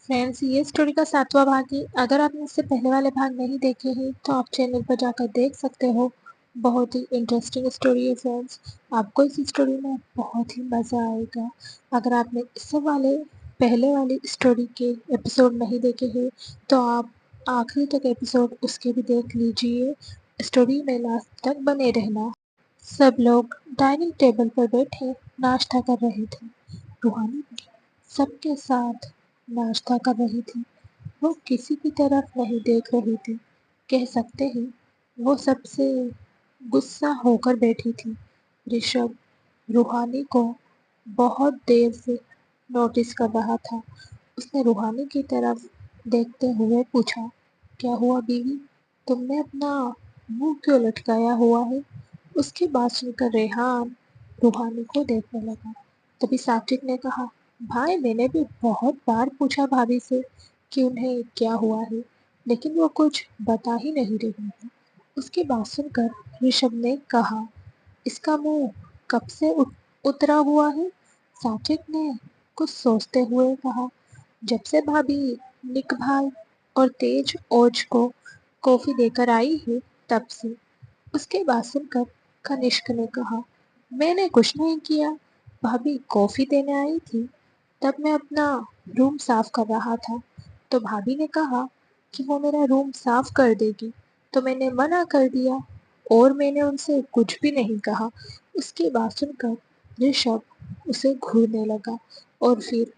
Friends, ये story का 7वां भाग है। अगर आपने इससे पहले वाले भाग नहीं देखे हैं तो आप चैनल पर जाकर देख सकते हो। बहुत ही इंटरेस्टिंग स्टोरी है फ्रेंड्स। आपको इस स्टोरी में बहुत ही मज़ा आएगा। अगर आपने इस वाले पहले वाली स्टोरी के एपिसोड नहीं देखे हैं तो आप आखिरी तक एपिसोड उसके भी देख लीजिए। स्टोरी में लास्ट तक बने रहना। सब लोग डाइनिंग टेबल पर बैठे नाश्ता कर रहे थे। रूहानी भी सबके साथ नाश्ता कर रही थी। वो किसी की तरफ नहीं देख रही थी। कह सकते हैं वो सबसे गुस्सा होकर बैठी थी। ऋषभ रूहानी को बहुत देर से नोटिस कर रहा था। उसने रूहानी की तरफ देखते हुए पूछा, क्या हुआ बीवी? तुमने अपना मुंह क्यों लटकाया हुआ है? उसकी बात सुनकर रेहान रूहानी को देखने लगा। तभी सात्विक ने कहा, भाई मैंने भी बहुत बार पूछा भाभी से कि उन्हें क्या हुआ है, लेकिन वो कुछ बता ही नहीं रही है। उसकी बात सुनकर ऋषभ ने कहा, इसका मुंह कब से उतरा हुआ है? सात्विक ने कुछ सोचते हुए कहा, जब से भाभी निक भाई और तेज ओज को कॉफी देकर आई है तब से। उसके बाद सुनकर कनिष्क ने कहा, मैंने कुछ नहीं किया। भाभी कॉफी देने आई थी, तब मैं अपना रूम साफ कर रहा था तो भाभी ने कहा कि वो मेरा रूम साफ कर देगी, तो मैंने मना कर दिया और मैंने उनसे कुछ भी नहीं कहा। उसकी बात सुनकर ऋषभ उसे घूरने लगा और फिर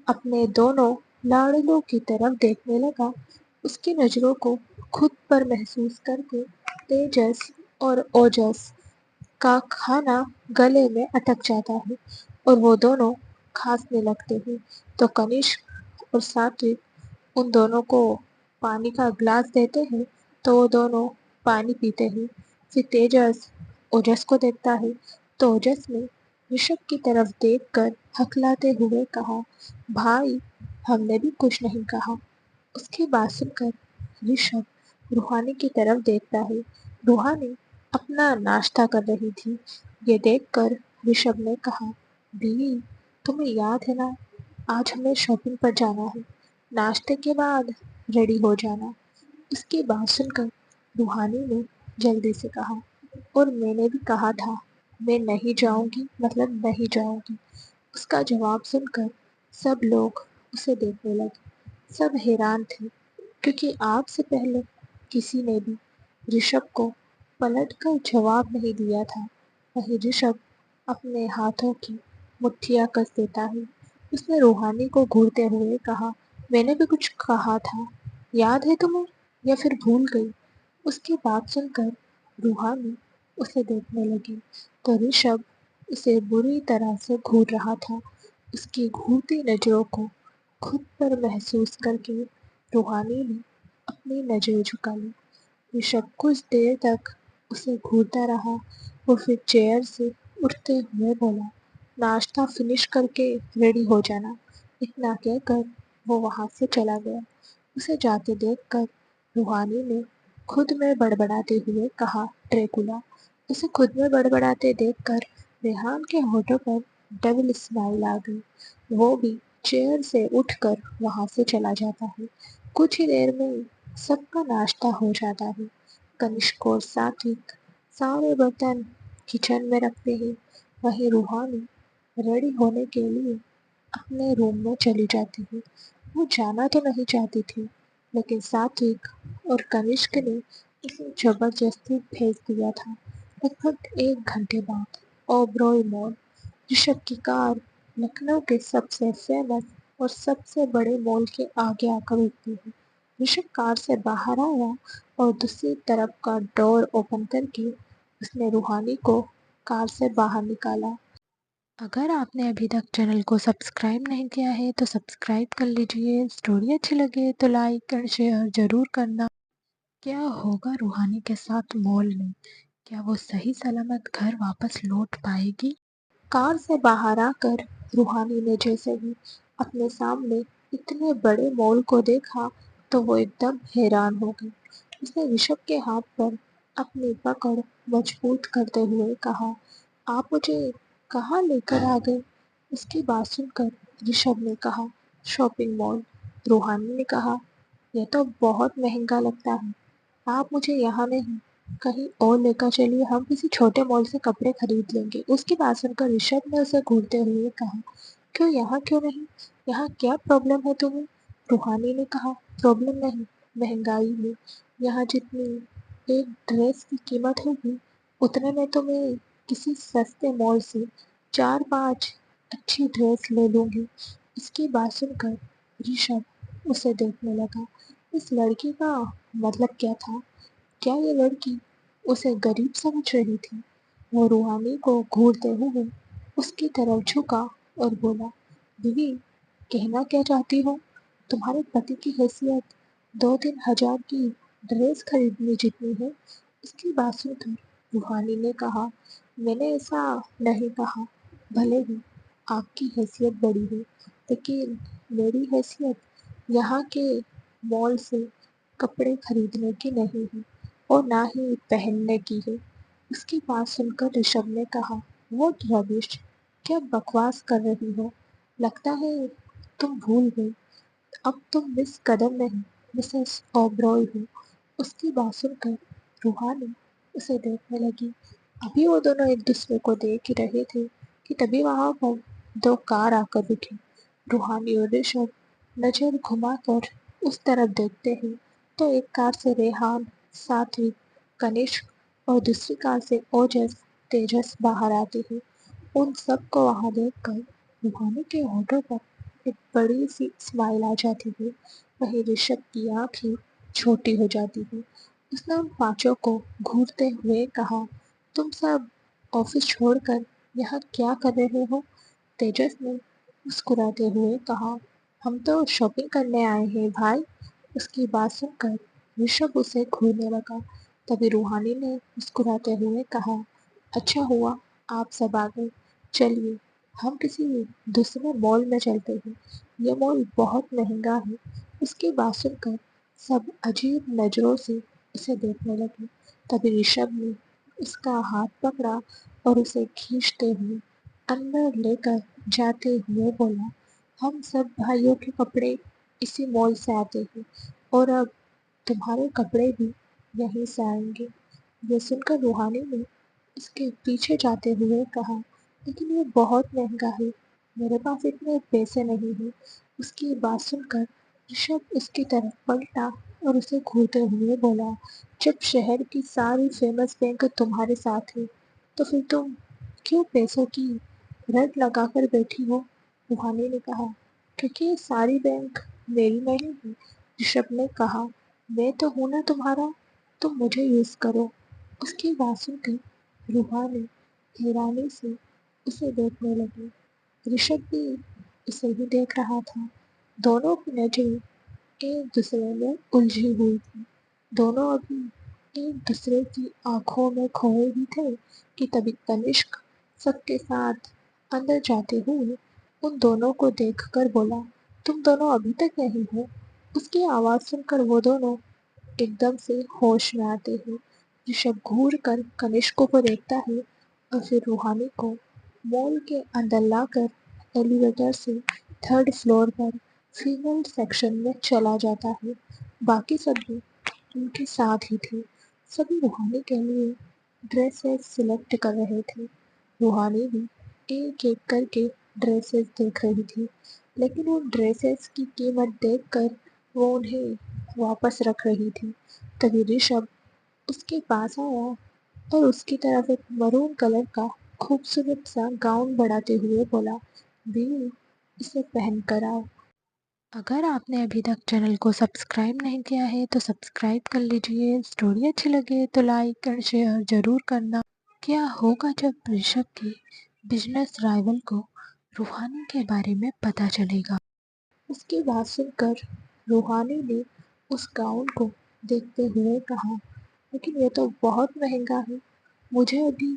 अपने दोनों लाड़लों की तरफ देखने लगा। उसकी नज़रों को खुद पर महसूस करके तेजस और ओजस का खाना गले में अटक जाता है और वो दोनों खांसने लगते हैं। तो कनिष्क और सात्विक उन दोनों को पानी का ग्लास देते हैं तो वो दोनों पानी पीते हैं। फिर तेजस ओजस को देखता है तो ओजस ने ऋषभ की तरफ देखकर हकलाते हुए कहा, भाई हमने भी कुछ नहीं कहा। उसकी बात सुनकर ऋषभ रूहानी की तरफ देखता है। रूहानी अपना नाश्ता कर रही थी। ये देखकर ऋषभ ने कहा, बीवी तुम्हें याद है ना, आज हमें शॉपिंग पर जाना है, नाश्ते के बाद रेडी हो जाना। उसकी बात सुनकर रूहानी ने जल्दी से कहा, और मैंने भी कहा था मैं नहीं जाऊंगी, मतलब नहीं जाऊंगी। उसका जवाब सुनकर सब लोग उसे देखने लगे। सब हैरान थे क्योंकि आज से पहले किसी ने भी ऋषभ को पलटकर जवाब नहीं दिया था। वहीं ऋषभ अपने हाथों की मुट्ठियां कस देता है। उसने रूहानी को घूरते हुए कहा, मैंने भी कुछ कहा था, याद है तुम्हें या फिर भूल गई? उसकी बात सुनकर रूहानी उसे देखने लगी तो ऋषभ उसे बुरी तरह से घूर रहा था। उसकी घूरती नजरों को खुद पर महसूस करके रूहानी ने अपनी नजर झुका ली। ऋषभ कुछ देर तक उसे घूरता रहा और फिर चेयर से उठते हुए बोला, नाश्ता फिनिश करके रेडी हो जाना। इतना कहकर वो वहां से चला गया। उसे जाते देखकर रूहानी ने खुद में बड़बड़ाते हुए कहा, ड्रैकुला। उसे खुद में बड़बड़ाते देखकर रेहान के होठों पर डबल स्माइल आ गई। वो भी चेयर से उठकर वहां से चला जाता है। कुछ ही देर में सबका नाश्ता हो जाता है। कनिष्क और सात्विक सारे बर्तन किचन में रखते हैं। वहीं रूहानी रेडी होने के लिए अपने रूम में चली जाती है। वो जाना तो नहीं चाहती थी, लेकिन सात्विक और कनिष्क ने उसे जबरदस्ती भेज दिया था। लगभग 1 घंटे बाद ओबरॉय मॉल, ऋषभ की कार लखनऊ के सबसे फेमस और सबसे बड़े मॉल के आगे आकर रुकती है। ऋषभ कार से बाहर आया और दूसरी तरफ का डोर ओपन करके उसने रूहानी को कार से बाहर निकाला। अगर आपने अभी तक चैनल को सब्सक्राइब नहीं किया है तो सब्सक्राइब कर लीजिए। स्टोरी अच्छी लगे तो लाइक और शेयर ज़रूर करना। क्या होगा रूहानी के साथ मॉल में? क्या वो सही सलामत घर वापस लौट पाएगी? कार से बाहर आकर रूहानी ने जैसे ही अपने सामने इतने बड़े मॉल को देखा तो वो एकदम हैरान हो गई। उसने ऋषभ के हाथ पर अपनी पकड़ मजबूत करते हुए कहा, आप मुझे कहाँ लेकर आ गए? उसकी बात सुनकर ऋषभ ने कहा, शॉपिंग मॉल। रूहानी ने कहा, यह तो बहुत महंगा लगता है। आप मुझे यहाँ नहीं, कहीं और लेकर चलिए, हम किसी छोटे मॉल से कपड़े खरीद लेंगे। उसकी बात सुनकर ऋषभ ने उसे घूरते हुए कहा, क्यों यहाँ क्यों नहीं? यहाँ क्या प्रॉब्लम है तुम्हें? रूहानी ने कहा, प्रॉब्लम नहीं, महंगाई है। यहाँ जितनी एक ड्रेस की कीमत होगी उतने में तो मैं किसी सस्ते मॉल से 4-5 अच्छी ड्रेस ले लूँगी। इसकी बात सुनकर ऋषभ उसे देखने लगा। इस लड़की का मतलब क्या था? क्या ये लड़की उसे गरीब समझ रही थी? वो रूहानी को घूरते हुए उसकी तरफ झुका और बोला, बीवी, कहना क्या चाहती हो? तुम्हारे पति की हैसियत 2-3 हजार की ड्रेस खरीदने जितनी है। इसकी बात सुनकर रूहानी ने कहा, मैंने ऐसा नहीं कहा। भले ही आपकी हैसियत बड़ी है, लेकिन मेरी हैसियत यहाँ के मॉल से कपड़े खरीदने की नहीं है और ना ही पहनने की है। उसकी बात सुनकर ऋषभ ने कहा, व्हाट रबिश, क्या बकवास कर रही हो? लगता है तुम भूल गई, अब तुम मिस कदम नहीं, मिसेस ओबरॉय हो। उसकी बात सुनकर रूहानी उसे देखने लगी। अभी वो दोनों एक दूसरे को देख ही रहे थे कि तभी वहां पर 2 कार आकर रुकी। रूहानी और ऋषभ नजर घुमाकर उस तरफ देखते ही तो एक कार से रेहान, सात्विक, कनिष्क और दूसरी कार से ओजस, तेजस बाहर आते हैं। उन सबको वहां देखकर रूहानी के होठों पर एक बड़ी सी स्माइल आ जाती है। वहीं ऋषभ की आंखें छोटी हो जाती हैं। उसने उन पांचों को घूरते हुए कहा, तुम सब ऑफिस छोड़कर यहाँ क्या कर रहे हो? तेजस ने मुस्कुराते हुए कहा, हम तो शॉपिंग करने आए हैं भाई। उसकी बात सुनकर ऋषभ उसे घूरने लगा। तभी रूहानी ने मुस्कुराते हुए कहा, अच्छा हुआ आप सब आ गए। चलिए हम किसी दूसरे मॉल में चलते हैं, यह मॉल बहुत महंगा है। उसकी बात सुनकर सब अजीब नजरों से उसे देखने लगे। तभी ऋषभ ने उसका हाथ पकड़ा और उसे खींचते हुए अंदर लेकर जाते हुए बोला, हम सब भाइयों के कपड़े इसी मॉल से आते हैं और अब तुम्हारे कपड़े भी यहीं से आएंगे। ये सुनकर रूहानी ने उसके पीछे जाते हुए कहा, लेकिन ये बहुत महंगा है, मेरे पास इतने पैसे नहीं हैं। उसकी बात सुनकर ऋषभ उसकी तरफ पलटा और उसे घूरते हुए बोला, जब शहर की सारी फेमस बैंक तुम्हारे साथ है तो फिर तुम क्यों पैसों की रट लगाकर बैठी हो? रूहानी ने कहा, क्योंकि ये सारी बैंक मेरी नहीं है। ऋषभ ने कहा, मैं तो हूं ना तुम्हारा, तुम मुझे यूज करो। उसकी बात सुनकर रूहानी हैरानी से उसे देखने लगी। ऋषभ भी उसे ही देख रहा था। दोनों की नजरें एक दूसरे में उलझी हुई थी। दोनों अभी एक दूसरे की आंखों में खोए ही थे कि तभी तनिष्क सबके साथ अंदर जाते हुए उन दोनों को देखकर बोला, तुम दोनों अभी तक यहीं हो? उसकी आवाज सुनकर वो दोनों एकदम से होश में आते हैं। ऋषभ घूर कर कनिष्क को देखता है और फिर रूहानी को मॉल के अंदर लाकर एलिवेटर से 3rd फ्लोर पर फीमेल सेक्शन में चला जाता है। बाकी सब भी उनके साथ ही थे। सभी रूहानी के लिए ड्रेसेस सिलेक्ट कर रहे थे। रूहानी भी एक एक करके ड्रेसेस देख रही थी, लेकिन उन ड्रेसेस की कीमत देखकर वो उन्हें वापस रख रही थी। तभी ऋषभ उसके पास आया और उसकी तरफ एक मरून कलर का खूबसूरत सा गाउन बढ़ाते हुए बोला, बीवी, इसे पहन कर आओ। अगर आपने अभी तक चैनल को सब्सक्राइब नहीं किया है तो सब्सक्राइब कर लीजिए। स्टोरी अच्छी लगे तो लाइक और शेयर ज़रूर करना। क्या होगा जब ऋषभ की बिजनेस राइवल को रूहानी के बारे में पता चलेगा? उसकी बात सुनकर रूहानी ने उस गाउन को देखते हुए कहा, लेकिन ये तो बहुत महंगा है। मुझे अभी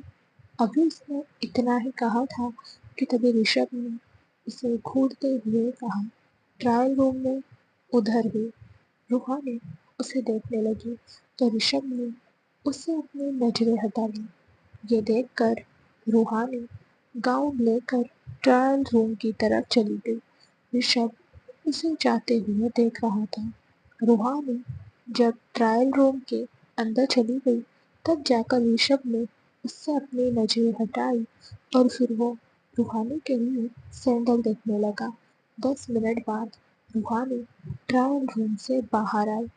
अभी उसने इतना ही कहा था कि तभी ऋषभ ने उसे घूरते हुए कहा, ट्रायल रूम में उधर है। रूहानी उसे देखने लगी तो ऋषभ ने उससे अपनी नजरें हटा ली। ये देखकर रूहानी गाउन लेकर ट्रायल रूम की तरफ चली गई। ऋषभ उसे जाते हुए देख रहा था। रूहानी जब ट्रायल रूम के अंदर चली गई, तब जाकर ऋषभ ने उससे अपनी नजरें हटाई और फिर वो रूहानी के लिए सैंडल देखने लगा। 10 मिनट बाद रूहानी ट्रायल रूम से बाहर आई।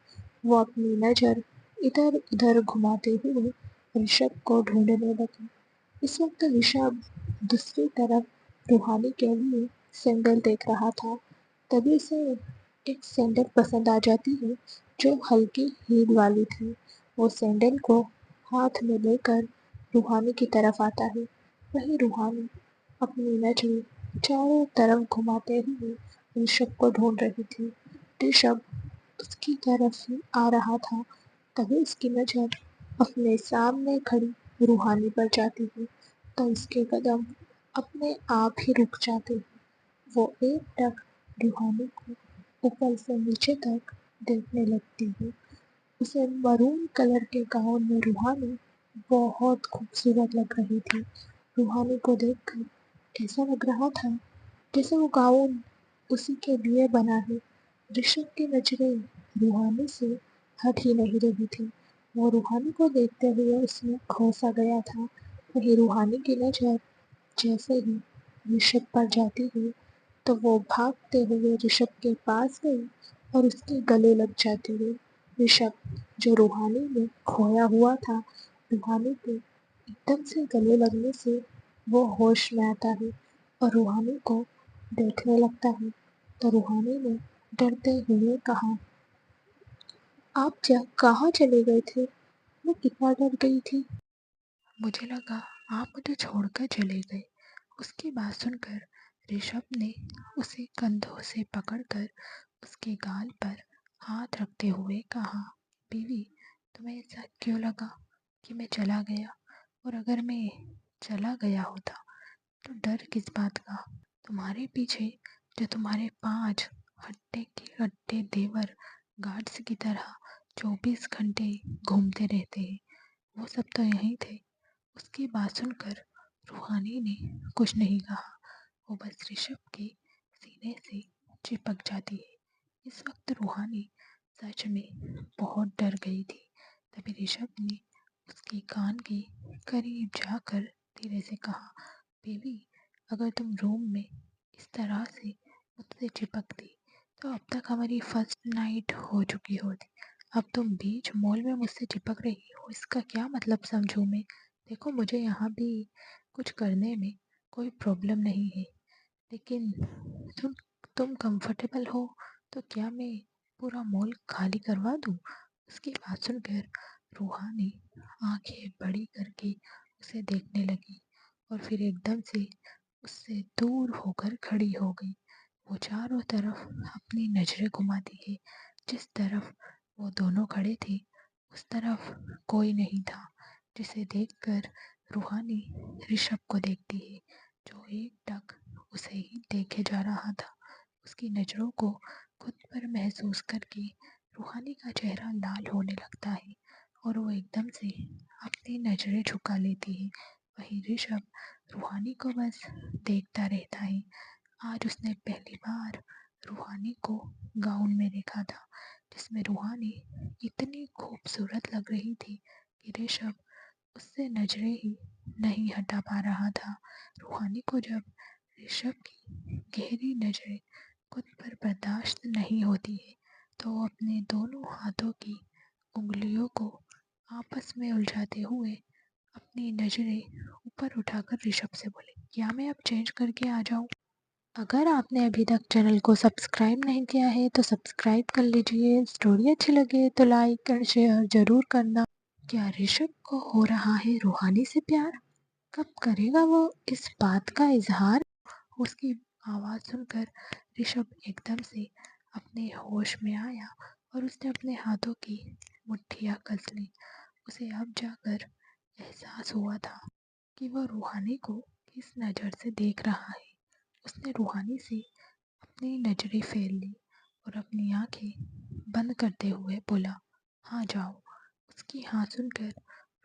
वो अपनी नजर इधर उधर घुमाते हुए ऋषभ को ढूंढने लगी। इस वक्त ऋषभ दूसरी तरफ रूहानी के लिए सैंडल देख रहा था। तभी उसे एक सैंडल पसंद आ जाती है जो हल्की हील वाली थी। वो सैंडल को हाथ में लेकर रूहानी की तरफ आता है। वहीं रूहानी अपनी नजरें चारों तरफ घुमाते हुए ऋषभ को ढूंढ रही थी। ऋषभ उसकी तरफ ही आ रहा था। तभी उसकी नजर अपने सामने खड़ी रूहानी पर जाती है, तो उसके कदम अपने आप ही रुक जाते हैं। वो एकटक रूहानी को ऊपर से नीचे तक देखने लगती है। उसे मरून कलर के गाउन में रूहानी बहुत खूबसूरत लग रही थी। रूहानी को देखकर ऐसा लग रहा था जैसे वो गाउन उसी के लिए बना है। ऋषभ की नजरें रूहानी से हट ही नहीं रही थी। वो रूहानी को देखते हुए उसमें खो सा गया था। वही रूहानी की नजर जैसे ही ऋषभ पर जाती है, तो वो भागते हुए ऋषभ के पास गई और उसके गले लग जाती है। ऋषभ, जो रूहानी में खोया हुआ था, रूहानी के एकदम से गले लगने से वो होश में आता है और रूहानी को देखने लगता है। तो रूहानी ने डरते हुए कहा, आप क्या कहाँ चले गए थे? मैं कितना डर गई थी। मुझे लगा आप मुझे छोड़कर चले गए। उसकी बात सुनकर ऋषभ ने उसे कंधों से पकड़कर उसके गाल पर हाथ रखते हुए कहा, बीवी, तुम्हें ऐसा क्यों लगा कि मैं चला गया? और अगर मैं चला गया होता तो डर किस बात का? तुम्हारे पीछे जो तुम्हारे 5 हट्टे के हट्टे देवर गार्ड्स की तरह 24 घंटे घूमते रहते हैं, वो सब तो यहीं थे। उसकी बात सुनकर रूहानी ने कुछ नहीं कहा। वो बस ऋषभ के सीने से चिपक जाती है। इस वक्त रूहानी सच में बहुत डर गई थी। तभी ऋषभ ने उसके कान के करीब जाकर धीरे से कहा, बेबी, अगर तुम रूम में इस तरह से मुझसे चिपकती तो अब तक हमारी फर्स्ट नाइट हो चुकी होती। अब तुम बीच मॉल में मुझसे चिपक रही हो, इसका क्या मतलब समझूं मैं? देखो, मुझे यहाँ भी कुछ करने में कोई प्रॉब्लम नहीं है, लेकिन तुम तुम कंफर्टेबल हो तो क्या मैं पूरा मॉल खाली करवा दूँ? उसकी बात सुनकर रूहानी आंखें बड़ी करके उसे देखने लगी और फिर एकदम से उससे दूर होकर खड़ी हो गई। वो चारों तरफ अपनी नजरें घुमाती है। जिस तरफ वो दोनों खड़े थे उस तरफ कोई नहीं था, जिसे देखकर रूहानी ऋषभ को देखती है, जो एकटक उसे ही देखे जा रहा था। उसकी नज़रों को खुद पर महसूस करके रूहानी का चेहरा लाल होने लगता है और वो एकदम से अपनी नज़रें झुका लेती है। वहीं ऋषभ रूहानी को बस देखता रहता है। आज उसने पहली बार रूहानी को गाउन में देखा था, जिसमें रूहानी इतनी खूबसूरत लग रही थी कि ऋषभ उससे नजरें ही नहीं हटा पा रहा था। रूहानी को जब ऋषभ की गहरी नजरें खुद पर बर्दाश्त नहीं होती है, तो वो अपने दोनों हाथों की उंगलियों को आपस में उलझाते हुए अपनी नजरें ऊपर उठाकर ऋषभ से बोले, क्या मैं अब चेंज करके आ जाऊं? अगर आपने अभी तक चैनल को सब्सक्राइब नहीं किया है तो सब्सक्राइब कर लीजिए। स्टोरी अच्छी लगे तो लाइक और शेयर जरूर करना। क्या ऋषभ को हो रहा है रूहानी से प्यार? कब करेगा वो इस बात का इजहार? उसकी आवाज़ सुनकर ऋषभ एकदम से अपने होश में आया और उसने अपने हाथों की मुट्ठियाँ कस ली। उसे अब जाकर एहसास हुआ था कि वह रूहानी को किस नज़र से देख रहा है। उसने रूहानी से अपनी नजरें फेर ली और अपनी आंखें बंद करते हुए बोला, हाँ जाओ। उसकी हाँ सुनकर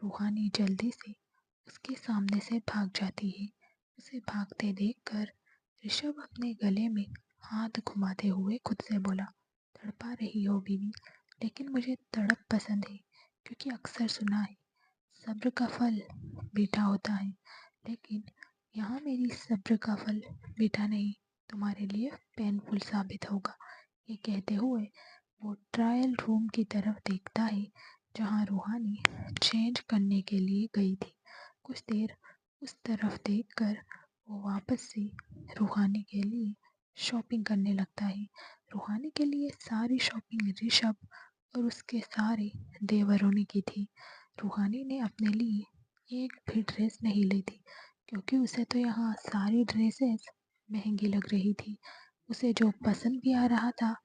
रूहानी जल्दी से उसके सामने से भाग जाती है। उसे भागते देखकर ऋषभ अपने गले में हाथ घुमाते हुए खुद से बोला, तड़पा रही हो बीवी, लेकिन मुझे तड़प पसंद है, क्योंकि अक्सर सुना है सब्र का फल मीठा होता है, लेकिन यहाँ मेरी सब्र का फल मीठा नहीं, तुम्हारे लिए पेनफुल साबित होगा। ये कहते हुए वो ट्रायल रूम की तरफ देखता है, जहाँ रूहानी चेंज करने के लिए गई थी। कुछ देर उस तरफ देखकर वो वापस से रूहानी के लिए शॉपिंग करने लगता है। रूहानी के लिए सारी शॉपिंग ऋषभ और उसके सारे देवरों ने की थी। रूहानी ने अपने लिए एक भी ड्रेस नहीं ली थी, क्योंकि उसे तो यहाँ सारी ड्रेसेस महंगी लग रही थी। उसे जो पसंद भी आ रहा था,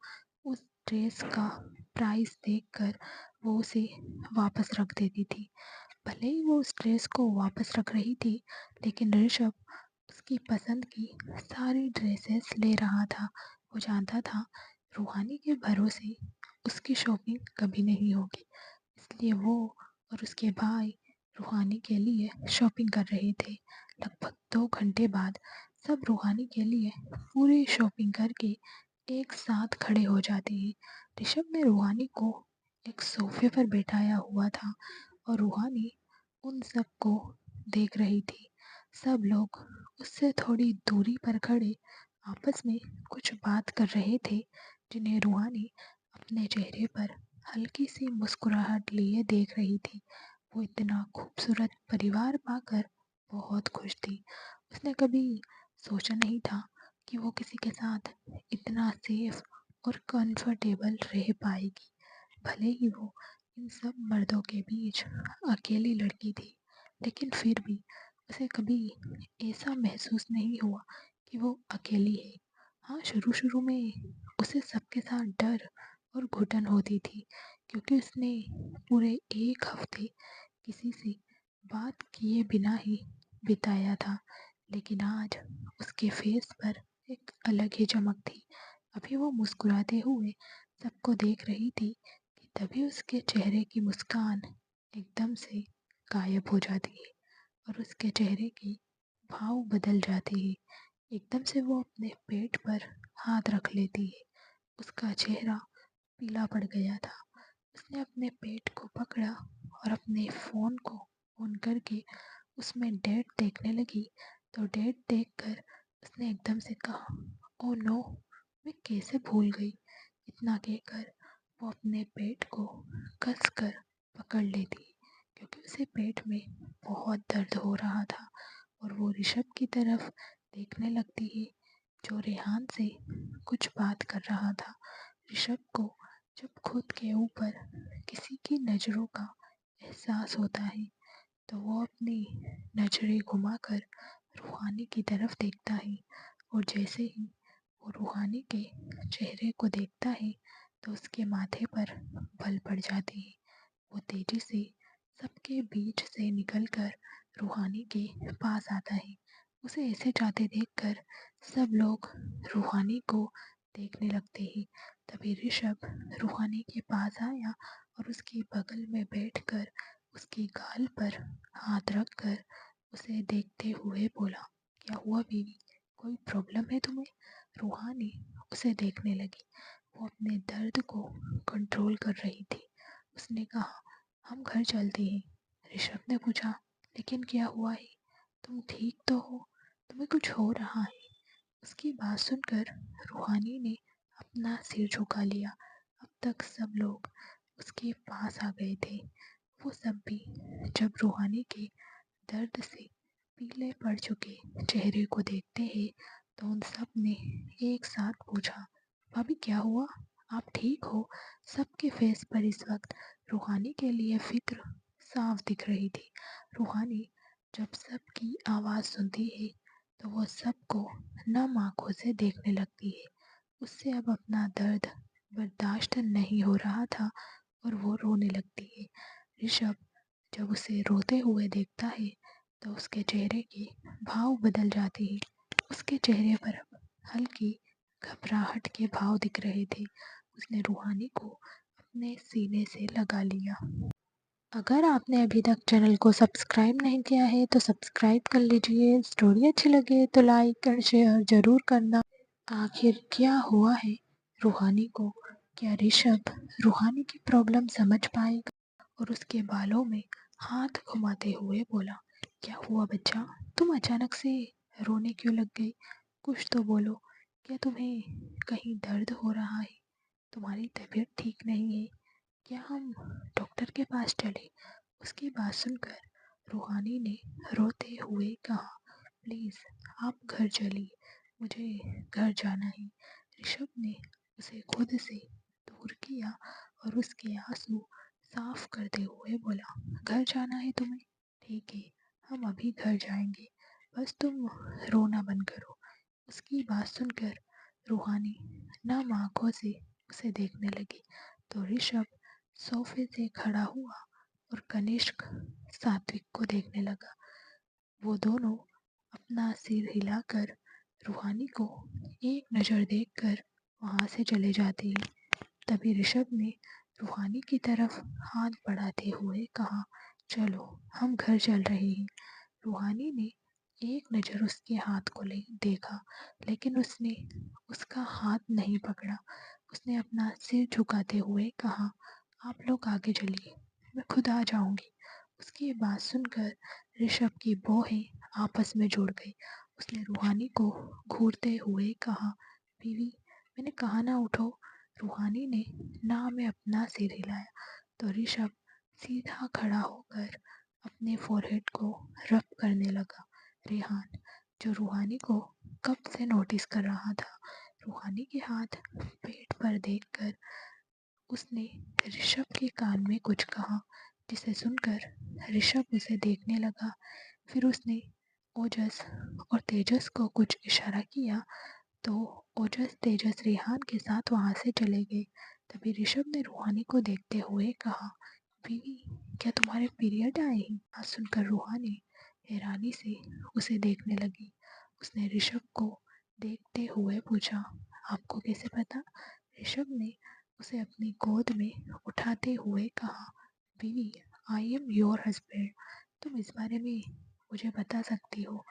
उस ड्रेस का प्राइस देखकर वो उसे वापस रख देती थी। भले ही वो उस ड्रेस को वापस रख रही थी, लेकिन ऋषभ उसकी पसंद की सारी ड्रेसेस ले रहा था। वो जानता था रूहानी के भरोसे उसकी शॉपिंग कभी नहीं होगी, इसलिए वो और उसके भाई रूहानी के लिए शॉपिंग कर रहे थे। लगभग 2 घंटे बाद सब रूहानी के लिए पूरी शॉपिंग करके एक साथ खड़े हो जाते हैं। ऋषभ ने रूहानी को एक सोफे पर बैठाया हुआ था और रूहानी उन सबको देख रही थी। सब लोग उससे थोड़ी दूरी पर खड़े आपस में कुछ बात कर रहे थे, जिन्हें रूहानी अपने चेहरे पर हल्की सी मुस्कुराहट लिए देख रही थी। वो इतना खूबसूरत परिवार पाकर बहुत खुश थी। उसने कभी सोचा नहीं था कि वो किसी के साथ इतना सेफ और कंफर्टेबल रह पाएगी। भले ही वो इन सब मर्दों के बीच अकेली लड़की थी, लेकिन फिर भी उसे कभी ऐसा महसूस नहीं हुआ कि वो अकेली है। हाँ, शुरू शुरू में उसे सबके साथ डर और घुटन होती थी, क्योंकि उसने पूरे 1 हफ्ते किसी से बात किए बिना ही बिताया था। लेकिन आज उसके फेस पर एक अलग ही चमक थी। अभी वो मुस्कुराते हुए सबको देख रही थी कि तभी उसके चेहरे की मुस्कान एकदम से गायब हो जाती है और उसके चेहरे के भाव बदल जाते हैं। एकदम से वो अपने पेट पर हाथ रख लेती है। उसका चेहरा पीला पड़ गया था। उसने अपने पेट को पकड़ा और अपने फ़ोन को ऑन करके उसमें डेट देखने लगी, तो डेट देखकर उसने एकदम से कहा, ओह नो, मैं कैसे भूल गई। इतना कहकर वो अपने पेट को कस कर पकड़ लेती, क्योंकि उसे पेट में बहुत दर्द हो रहा था। और वो ऋषभ की तरफ देखने लगती है, जो रेहान से कुछ बात कर रहा था। ऋषभ को जब खुद के ऊपर किसी की नज़रों का एहसास होता है, तो वो अपनी नज़रें घुमाकर रूहानी की तरफ देखता है। और जैसे ही वो रूहानी के चेहरे को देखता है, तो उसके माथे पर बल पड़ जाती है। वो तेजी से सबके बीच से निकलकर रूहानी के पास आता है। उसे ऐसे जाते देखकर सब लोग रूहानी को देखने लगते हैं। तभी ऋषभ रूहानी के पास आया और उसके बगल में बैठकर उसकी गाल पर हाथ रखकर उसे देखते हुए बोला, क्या हुआ बीवी, कोई प्रॉब्लम है तुम्हें? रूहानी उसे देखने लगी। वो अपने दर्द को कंट्रोल कर रही थी। उसने कहा, हम घर चलते हैं। ऋषभ ने पूछा, लेकिन क्या हुआ है? तुम ठीक तो हो? तुम्हें कुछ हो रहा है? उसकी बात सुनकर रूहानी ने अपना सिर झुका लिया। अब तक सब लोग उसके पास आ गए थे। वो सब भी जब रूहानी के दर्द से पीले पड़ चुके चेहरे को देखते हैं, तो उन सब ने एक साथ पूछा, भाभी क्या हुआ? आप ठीक हो? सबके फेस पर इस वक्त रूहानी के लिए फिक्र साफ दिख रही थी। रूहानी जब सबकी आवाज़ सुनती है, तो वो सबको नम आंखों से देखने लगती है। उससे अब अपना दर्द बर्दाश्त नहीं हो रहा था और वो रोने लगती है। ऋषभ जब उसे रोते हुए देखता है, तो उसके चेहरे के भाव बदल जाते हैं। उसके चेहरे पर अब हल्की घबराहट के भाव दिख रहे थे। उसने रूहानी को अपने सीने से लगा लिया। अगर आपने अभी तक चैनल को सब्सक्राइब नहीं किया है, तो सब्सक्राइब कर लीजिए। स्टोरी अच्छी लगे तो लाइक और शेयर ज़रूर करना। आखिर क्या हुआ है रूहानी को? क्या ऋषभ रूहानी की प्रॉब्लम समझ पाएगा? और उसके बालों में हाथ घुमाते हुए बोला, क्या हुआ बच्चा? तुम अचानक से रोने क्यों लग गई? कुछ तो बोलो। क्या तुम्हें कहीं दर्द हो रहा है? तुम्हारी तबीयत ठीक नहीं है? क्या हम डॉक्टर के पास चले? उसकी बात सुनकर रूहानी ने रोते हुए कहा, प्लीज़ आप घर चलिए, मुझे घर जाना है। ऋषभ ने उसे खुद से दूर किया और उसके आंसू साफ करते हुए बोला, घर जाना है तुम्हें? ठीक है, हम अभी घर जाएंगे, बस तुम रोना बंद करो। उसकी बात सुनकर रूहानी नम आंखों से उसे देखने लगी तो ऋषभ सोफे से खड़ा हुआ और कनिष्क सात्विक को देखने लगा। वो दोनों अपना सिर हिलाकर रूहानी को एक नज़र देखकर वहाँ से चले जाते हैं। तभी ऋषभ ने रूहानी की तरफ हाथ बढ़ाते हुए कहा, चलो हम घर चल रहे हैं। रूहानी ने एक नज़र उसके हाथ को ले देखा, लेकिन उसने उसका हाथ नहीं पकड़ा। उसने अपना सिर झुकाते हुए कहा, आप लोग आगे चलिए, मैं खुद आ जाऊंगी। उसकी बात सुनकर ऋषभ की बाहें आपस में जुड़ गई। उसने रूहानी को घूरते हुए कहा, बीवी, मैंने कहा ना उठो। रूहानी ने ना में अपना सिर हिलाया तो ऋषभ सीधा खड़ा होकर अपने फोरहेड को रब करने लगा। रेहान, जो रूहानी को कब से नोटिस कर रहा था, रूहानी के हाथ पेट पर देखकर उसने ऋषभ के कान में कुछ कहा, जिसे सुनकर ऋषभ उसे देखने लगा। फिर उसने ओजस और तेजस को कुछ इशारा किया तो ओजस तेजस रेहान के साथ वहां से चले गए। तभी ऋषभ ने रूहानी को देखते हुए कहा, बीवी, क्या तुम्हारे पीरियड आए हैं? बात सुनकर रूहानी हैरानी से उसे देखने लगी। उसने ऋषभ को देखते हुए पूछा, आपको कैसे पता? ऋषभ ने उसे अपनी गोद में उठाते हुए कहा, बीवी, आई एम योर हस्बैंड, तुम इस बारे में मुझे बता सकती हो।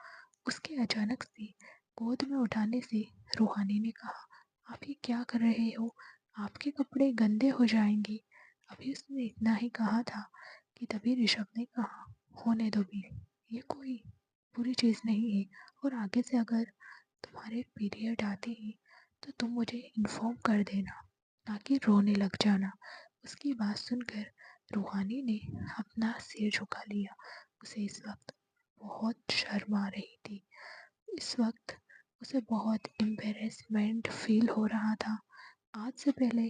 उसके अचानक से गोद में उठाने से रूहानी ने कहा, आप ये क्या कर रहे हो? आपके कपड़े गंदे हो जाएंगे। अभी उसने इतना ही कहा था कि तभी ऋषभ ने कहा, होने दो भी, ये कोई बुरी चीज़ नहीं है, और आगे से अगर तुम्हारे पीरियड आते हैं तो तुम मुझे इन्फॉर्म कर देना, ना कि रोने लग जाना। उसकी बात सुनकर रूहानी ने अपना सिर झुका लिया। उसे इस वक्त बहुत शर्म आ रही थी। इस वक्त उसे बहुत एम्बेरसमेंट फील हो रहा था। आज से पहले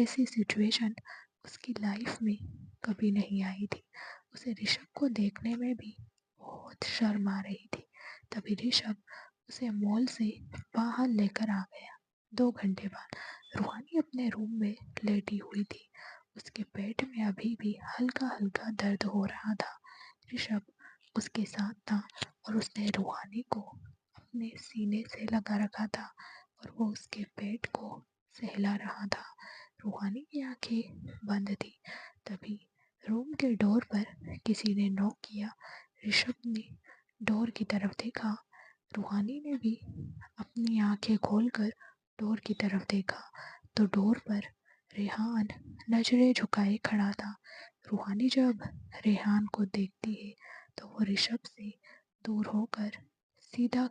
ऐसी सिचुएशन उसकी लाइफ में कभी नहीं आई थी। उसे ऋषभ को देखने में भी बहुत शर्म आ रही थी। तभी ऋषभ उसे मॉल से बाहर लेकर आ गया। 2 घंटे बाद रूहानी अपने रूम में लेटी हुई थी। उसके पेट में अभी भी हल्का हल्का दर्द हो रहा था। ऋषभ उसके साथ था और उसने रूहानी को अपने सीने से लगा रखा था और वो उसके पेट को सहला रहा था। रूहानी की आंखें बंद थी। तभी रूम के डोर पर किसी ने नॉक किया। ऋषभ ने डोर की तरफ देखा। रूहानी ने भी अपनी आंखें खोलकर डोर की तरफ देखा तो डोर पर रेहान नजरें झुकाए खड़ा था। रूहानी जब रेहान को देखती है तो वो ऋषभ से दूर होकर सीधा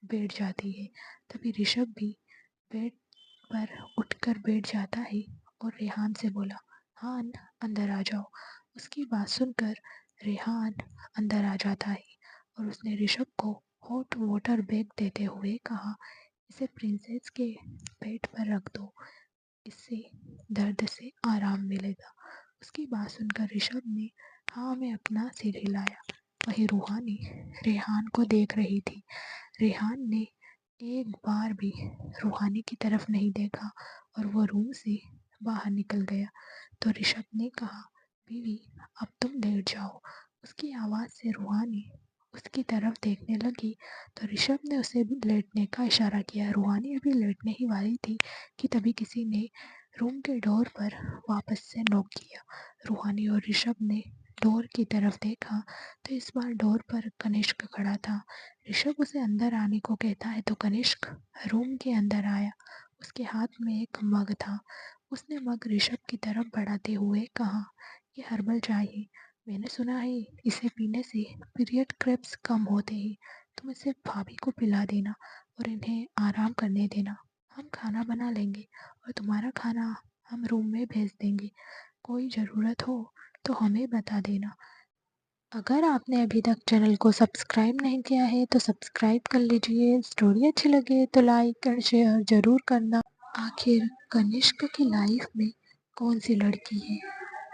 बैठ जाती है। तभी ऋषभ भी बेड पर उठकर बैठ जाता है और रेहान से बोला, हान, अंदर आ जाओ। उसकी बात सुनकर रेहान अंदर आ जाता है और उसने ऋषभ को हॉट वाटर बैग देते हुए कहा, इसे प्रिंसेस के बेड पर रख दो, इससे दर्द से आराम मिलेगा। उसकी बात सुनकर ऋषभ ने हाँ में अपना सिर हिलाया। वहीं रूहानी रेहान को देख रही थी। रेहान ने एक बार भी रूहानी की तरफ नहीं देखा और वो रूम से बाहर निकल गया। तो ऋषभ ने कहा, बीवी, अब तुम लेट जाओ। उसकी आवाज़ से रूहानी उसकी तरफ देखने लगी तो ऋषभ ने उसे भी लेटने का इशारा किया। रूहानी अभी लेटने ही वाली थी कि तभी किसी ने रूम के डोर पर वापस से नॉक किया। रूहानी और ऋषभ ने डोर की तरफ देखा तो इस बार डोर पर कनिष्क खड़ा था। ऋषभ उसे अंदर आने को कहता है तो कनिष्क रूम के अंदर आया। उसके हाथ में एक मग था। उसने मग ऋषभ की तरफ बढ़ाते हुए कहा, ये हर्बल चाय है। मैंने सुना है इसे पीने से पीरियड क्रैप्स कम होते हैं। तुम इसे भाभी को पिला देना और इन्हें आराम करने देना। हम खाना बना लेंगे और तुम्हारा खाना हम रूम में भेज देंगे। कोई ज़रूरत हो तो हमें बता देना। अगर आपने अभी तक चैनल को सब्सक्राइब नहीं किया है तो सब्सक्राइब कर लीजिए। स्टोरी अच्छी लगे तो लाइक और शेयर ज़रूर करना। आखिर कनिष्क की लाइफ में कौन सी लड़की है?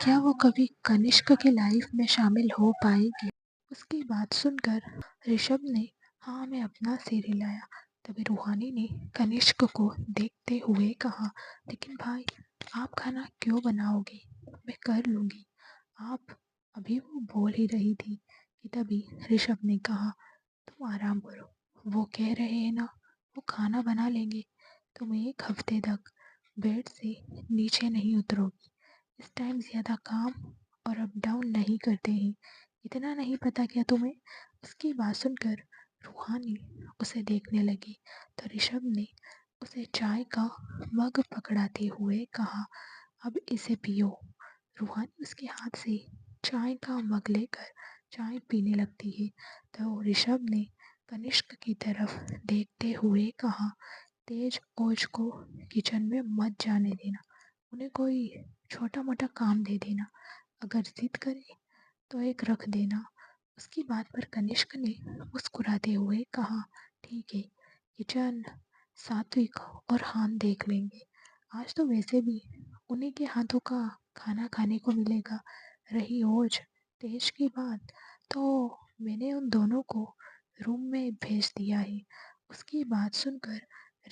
क्या वो कभी कनिष्क की लाइफ में शामिल हो पाएगी? उसकी बात सुनकर ऋषभ ने हाँ में अपना सिर हिलाया। तभी रूहानी ने कनिष्क को देखते हुए कहा, लेकिन भाई आप खाना क्यों बनाओगे? मैं कर लूँगी। आप अभी वो बोल ही रही थी कि तभी ऋषभ ने कहा, तुम आराम करो। वो कह रहे हैं ना, वो खाना बना लेंगे। तुम एक हफ्ते तक बेड से नीचे नहीं उतरोगी। इस टाइम ज़्यादा काम और अप डाउन नहीं करते हैं। इतना नहीं पता क्या तुम्हें? उसकी बात सुनकर रूहानी उसे देखने लगी तो ऋषभ ने उसे चाय का मग पकड़ाते हुए कहा, अब इसे पियो। रूहानी उसके हाथ से चाय का मग लेकर चाय पीने लगती है तो ऋषभ ने कनिष्क की तरफ देखते हुए कहा, तेज ओज को किचन में मत जाने देना। उन्हें कोई छोटा मोटा काम दे देना। अगर जिद करे तो एक रख देना। उसकी बात पर कनिष्क ने मुस्कुराते हुए कहा, ठीक है, किचन सात्विक और हान देख लेंगे। आज तो वैसे भी उन्हीं के हाथों का खाना खाने को मिलेगा। रही ओज तेज की बात, तो मैंने उन दोनों को रूम में भेज दिया है। उसकी बात सुनकर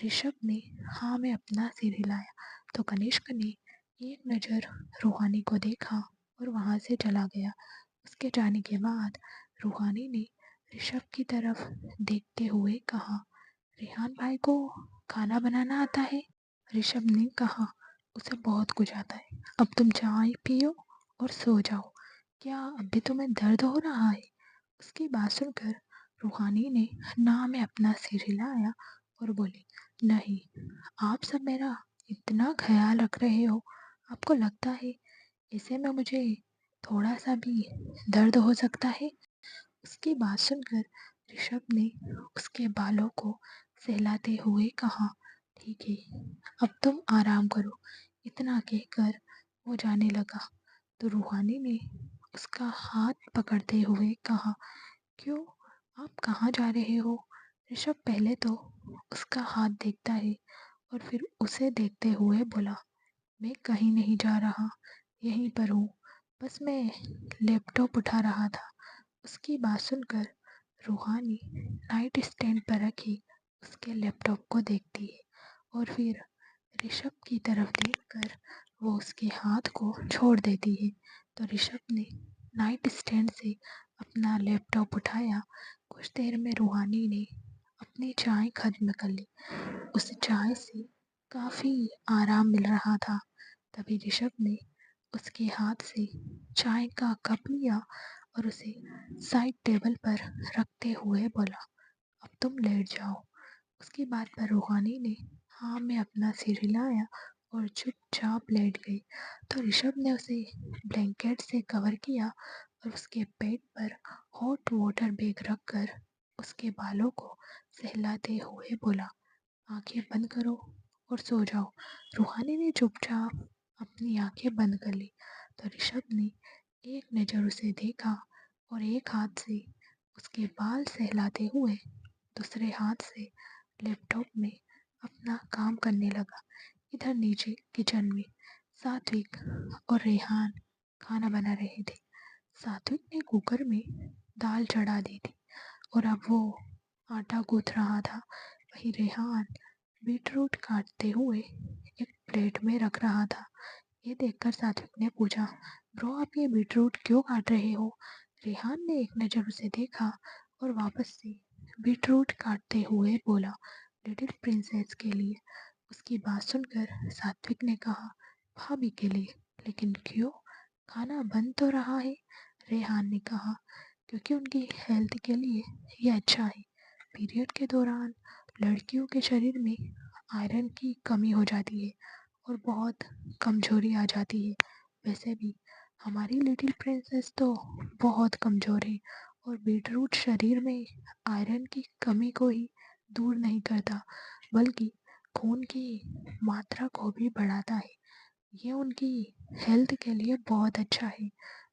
ऋषभ ने हाँ में अपना सिर हिलाया तो कनिष्क ने एक नज़र रूहानी को देखा और वहाँ से चला गया। उसके जाने के बाद रूहानी ने ऋषभ की तरफ देखते हुए कहा, रेहान भाई को खाना बनाना आता है? ऋषभ ने कहा, उसे बहुत कुछ आता है। अब तुम चाय पियो और सो जाओ। क्या अभी तुम्हें दर्द हो रहा है? उसकी बात सुनकर रूहानी ने ना में अपना सिर हिलाया और बोली, नहीं, आप सब मेरा इतना ख्याल रख रहे हो, आपको लगता है ऐसे में मुझे थोड़ा सा भी दर्द हो सकता है? उसकी बात सुनकर ऋषभ ने उसके बालों को सहलाते हुए कहा, ठीक है, अब तुम आराम करो। इतना कहकर वो जाने लगा तो रूहानी ने उसका हाथ पकड़ते हुए कहा, क्यों, आप कहाँ जा रहे हो? ऋषभ पहले तो उसका हाथ देखता है और फिर उसे देखते हुए बोला, मैं कहीं नहीं जा रहा, यहीं पर हूँ। बस मैं लैपटॉप उठा रहा था। उसकी बात सुनकर रूहानी नाइट स्टैंड पर रखी उसके लैपटॉप को देखती है और फिर ऋषभ की तरफ देखकर वो उसके हाथ को छोड़ देती है तो ऋषभ ने नाइट स्टैंड से अपना लैपटॉप उठाया। कुछ देर में रूहानी ने अपनी चाय खत्म कर ली। उस चाय से काफ़ी आराम मिल रहा था। तभी ऋषभ ने उसके हाथ से चाय का कप लिया और उसे साइड टेबल पर रखते हुए बोला, अब तुम लेट जाओ। उसकी बात पर रूहानी ने हाँ में अपना सिर हिलाया और चुपचाप लेट गई तो ऋषभ ने उसे ब्लैंकेट से कवर किया और उसके पेट पर हॉट वाटर बैग रखकर उसके बालों को सहलाते हुए बोला, आंखें बंद करो और सो जाओ। रूहानी ने चुपचाप अपनी आंखें बंद कर ली तो ऋषभ ने एक नज़र उसे देखा और एक हाथ से उसके बाल सहलाते हुए दूसरे हाथ से लैपटॉप में अपना काम करने लगा। इधर नीचे किचन में सात्विक और रेहान खाना बना रहे थे। सात्विक ने कुकर में दाल चढ़ा दी थी और अब वो आटा गूंथ रहा था। वहीं रेहान बीटरूट काटते हुए एक प्लेट में रख रहा था। ये देखकर सात्विक ने पूछा, ब्रो आप ये बीटरूट क्यों काट रहे हो? रेहान ने एक नज़र उसे देखा और वापस से बीटरूट काटते हुए बोला, लिटिल प्रिंसेस के लिए। उसकी बात सुनकर सात्विक ने कहा, भाभी के लिए? लेकिन क्यों? खाना बन तो रहा है। रेहान ने कहा, क्योंकि उनकी हेल्थ के लिए ये अच्छा है। पीरियड के दौरान लड़कियों के शरीर में आयरन की कमी हो जाती है और बहुत कमजोरी आ जाती है। वैसे भी हमारी लिटिल प्रिंसेस तो बहुत कमज़ोर है और बीटरूट शरीर में आयरन की कमी को ही दूर नहीं करता, बल्कि खून की मात्रा को भी बढ़ाता है। ये उनकी हेल्थ के लिए बहुत अच्छा है।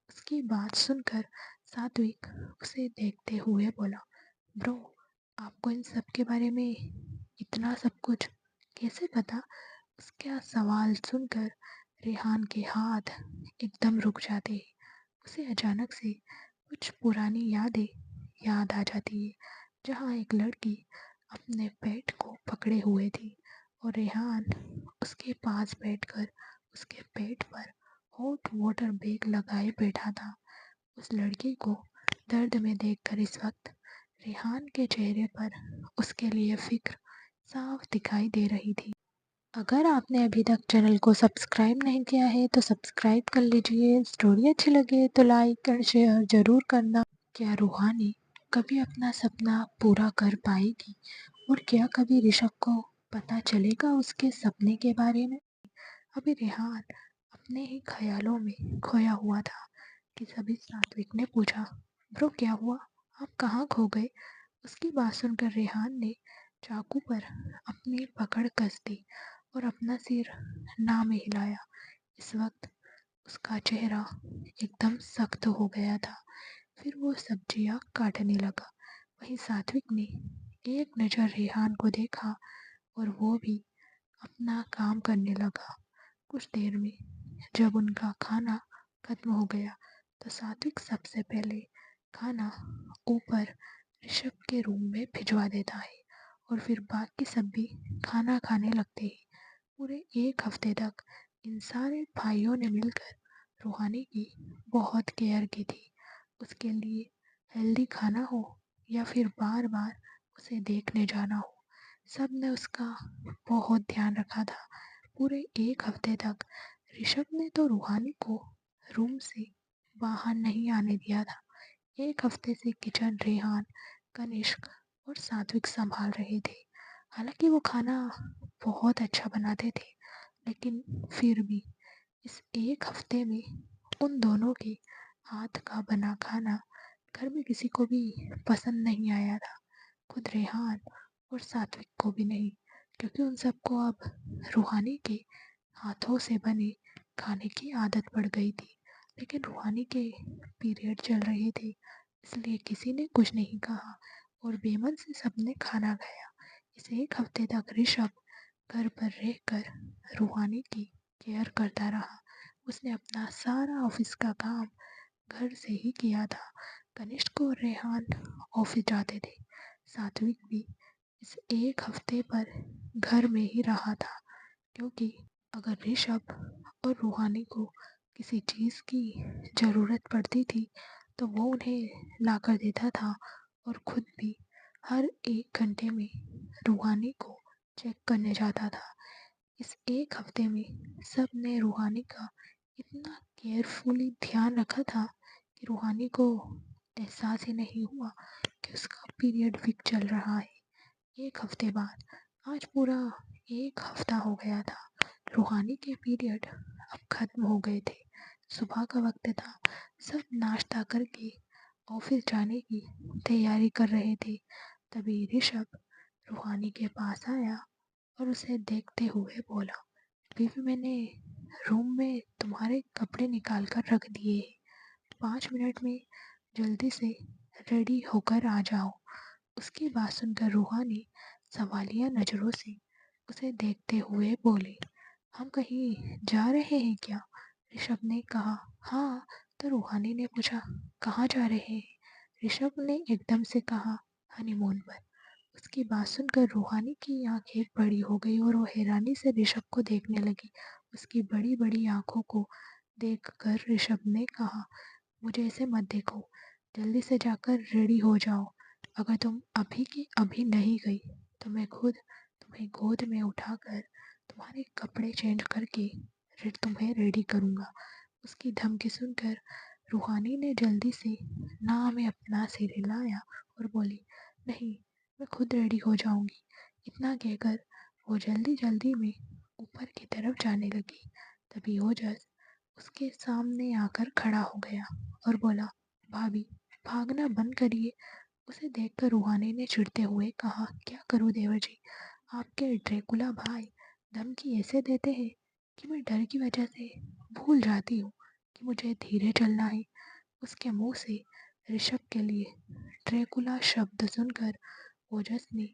उसकी बात सुनकर सात्विक उसे देखते हुए बोला, ब्रो, आपको इन सब के बारे में इतना सब कुछ कैसे पता? उसका सवाल सुनकर रेहान के हाथ एकदम रुक जाते हैं। उसे अचानक से कुछ पुरानी यादें याद आ जाती है, जहाँ एक लड़की अपने पेट को पकड़े हुए थी और रेहान उसके पास बैठकर उसके पेट पर हॉट वाटर बैग लगाए बैठा था। उस लड़की को दर्द में देखकर इस वक्त रेहान के चेहरे पर उसके लिए फिक्र साफ दिखाई दे रही थी। अगर आपने अभी तक चैनल को सब्सक्राइब नहीं किया है तो सब्सक्राइब कर लीजिए। स्टोरी अच्छी लगे तो लाइक और शेयर ज़रूर करना। क्या रूहानी कभी अपना सपना पूरा कर पाएगी और क्या कभी ऋषभ को पता चलेगा उसके सपने के बारे में? अभी रेहान अपने ही ख्यालों में खोया हुआ था कि तभी सात्विक ने पूछा, ब्रो क्या हुआ? आप कहाँ खो गए? उसकी बात सुनकर रेहान ने चाकू पर अपनी पकड़ कस दी और अपना सिर ना में हिलाया। इस वक्त उसका चेहरा एकदम सख्त हो गया था। फिर वो सब्जियां काटने लगा। वहीं सात्विक ने एक नज़र रेहान को देखा और वो भी अपना काम करने लगा। कुछ देर में जब उनका खाना खत्म हो गया तो सात्विक सबसे पहले खाना ऊपर ऋषभ के रूम में भिजवा देता है और फिर बाकी सब भी खाना खाने लगते हैं। पूरे एक हफ्ते तक इन सारे भाइयों ने मिलकर रूहानी की बहुत केयर की थी। उसके लिए हेल्दी खाना हो या फिर बार बार उसे देखने जाना हो, सब ने उसका बहुत ध्यान रखा था। पूरे एक हफ्ते तक ऋषभ ने तो रूहानी को रूम से बाहर नहीं आने दिया था। एक हफ्ते से किचन रेहान, कनिष्क और सात्विक संभाल रहे थे। हालांकि वो खाना बहुत अच्छा बनाते थे, लेकिन फिर भी इस एक हफ्ते में उन दोनों के हाथ का बना खाना घर में किसी को भी पसंद नहीं आया था, खुद रेहान और सात्विक को भी नहीं, क्योंकि उन सबको अब रूहानी के हाथों से बने खाने की आदत पड़ गई थी। लेकिन रूहानी के पीरियड चल रहे थे, इसलिए किसी ने कुछ नहीं कहा और बेमन से सबने खाना खाया। इस एक हफ्ते तक ऋषभ घर पर रहकर रूहानी की केयर करता रहा। उसने अपना सारा ऑफिस का काम घर से ही किया था। कनिष्क और रेहान ऑफिस जाते थे। सात्विक भी इस एक हफ्ते पर घर में ही रहा था, क्योंकि अगर ऋषभ और रूहानी को किसी चीज़ की ज़रूरत पड़ती थी तो वो उन्हें ला कर देता था और खुद भी हर एक घंटे में रूहानी को चेक करने जाता था। इस एक हफ्ते में सब ने रूहानी का इतना केयरफुली ध्यान रखा था कि रूहानी को एहसास ही नहीं हुआ कि उसका पीरियड वीक चल रहा है। एक हफ्ते बाद आज पूरा एक हफ्ता हो गया था। रूहानी के पीरियड अब खत्म हो गए थे। सुबह का वक्त था। सब नाश्ता करके ऑफिस जाने की तैयारी कर रहे थे। तभी ऋषभ रूहानी के पास आया और उसे देखते हुए बोला, बीवी, मैंने रूम में तुम्हारे कपड़े निकाल कर रख दिए हैं। 5 मिनट में जल्दी से रेडी होकर आ जाओ। उसकी बात सुनकर रूहानी सवालिया नज़रों से उसे देखते हुए बोले, हम कहीं जा रहे हैं क्या? ऋषभ ने कहा, हाँ। तो रूहानी ने पूछा, कहाँ जा रहे हैं? ऋषभ ने एकदम से कहा, हनीमून पर। उसकी बात सुनकर रूहानी की आंखें बड़ी हो गई और वो हैरानी से ऋषभ को देखने लगी। उसकी बड़ी बड़ी आंखों को देखकर ऋषभ ने कहा, मुझे ऐसे मत देखो, जल्दी से जाकर रेडी हो जाओ। अगर तुम अभी की अभी नहीं गई तो मैं खुद तुम्हें गोद में उठाकर तुम्हारे कपड़े चेंज करके तुम्हें रेडी करूँगा। उसकी धमकी सुनकर रूहानी ने जल्दी से नाव में अपना सिर हिलाया और बोली, नहीं, मैं खुद रेडी हो जाऊंगी। इतना कहकर वो जल्दी जल्दी में ऊपर की तरफ जाने लगी। तभी ओजस उसके सामने आकर खड़ा हो गया और बोला, भाभी, भागना बंद करिए। उसे देखकर रूहानी ने चिढ़ते हुए कहा, क्या करूं देवर जी, आपके ड्रैकुला भाई धमकी ऐसे देते हैं कि मैं डर की वजह से भूल जाती हूँ कि मुझे धीरे चलना है। उसके मुंह से ऋषभ के लिए ड्रैकुला शब्द सुनकर ओजस ने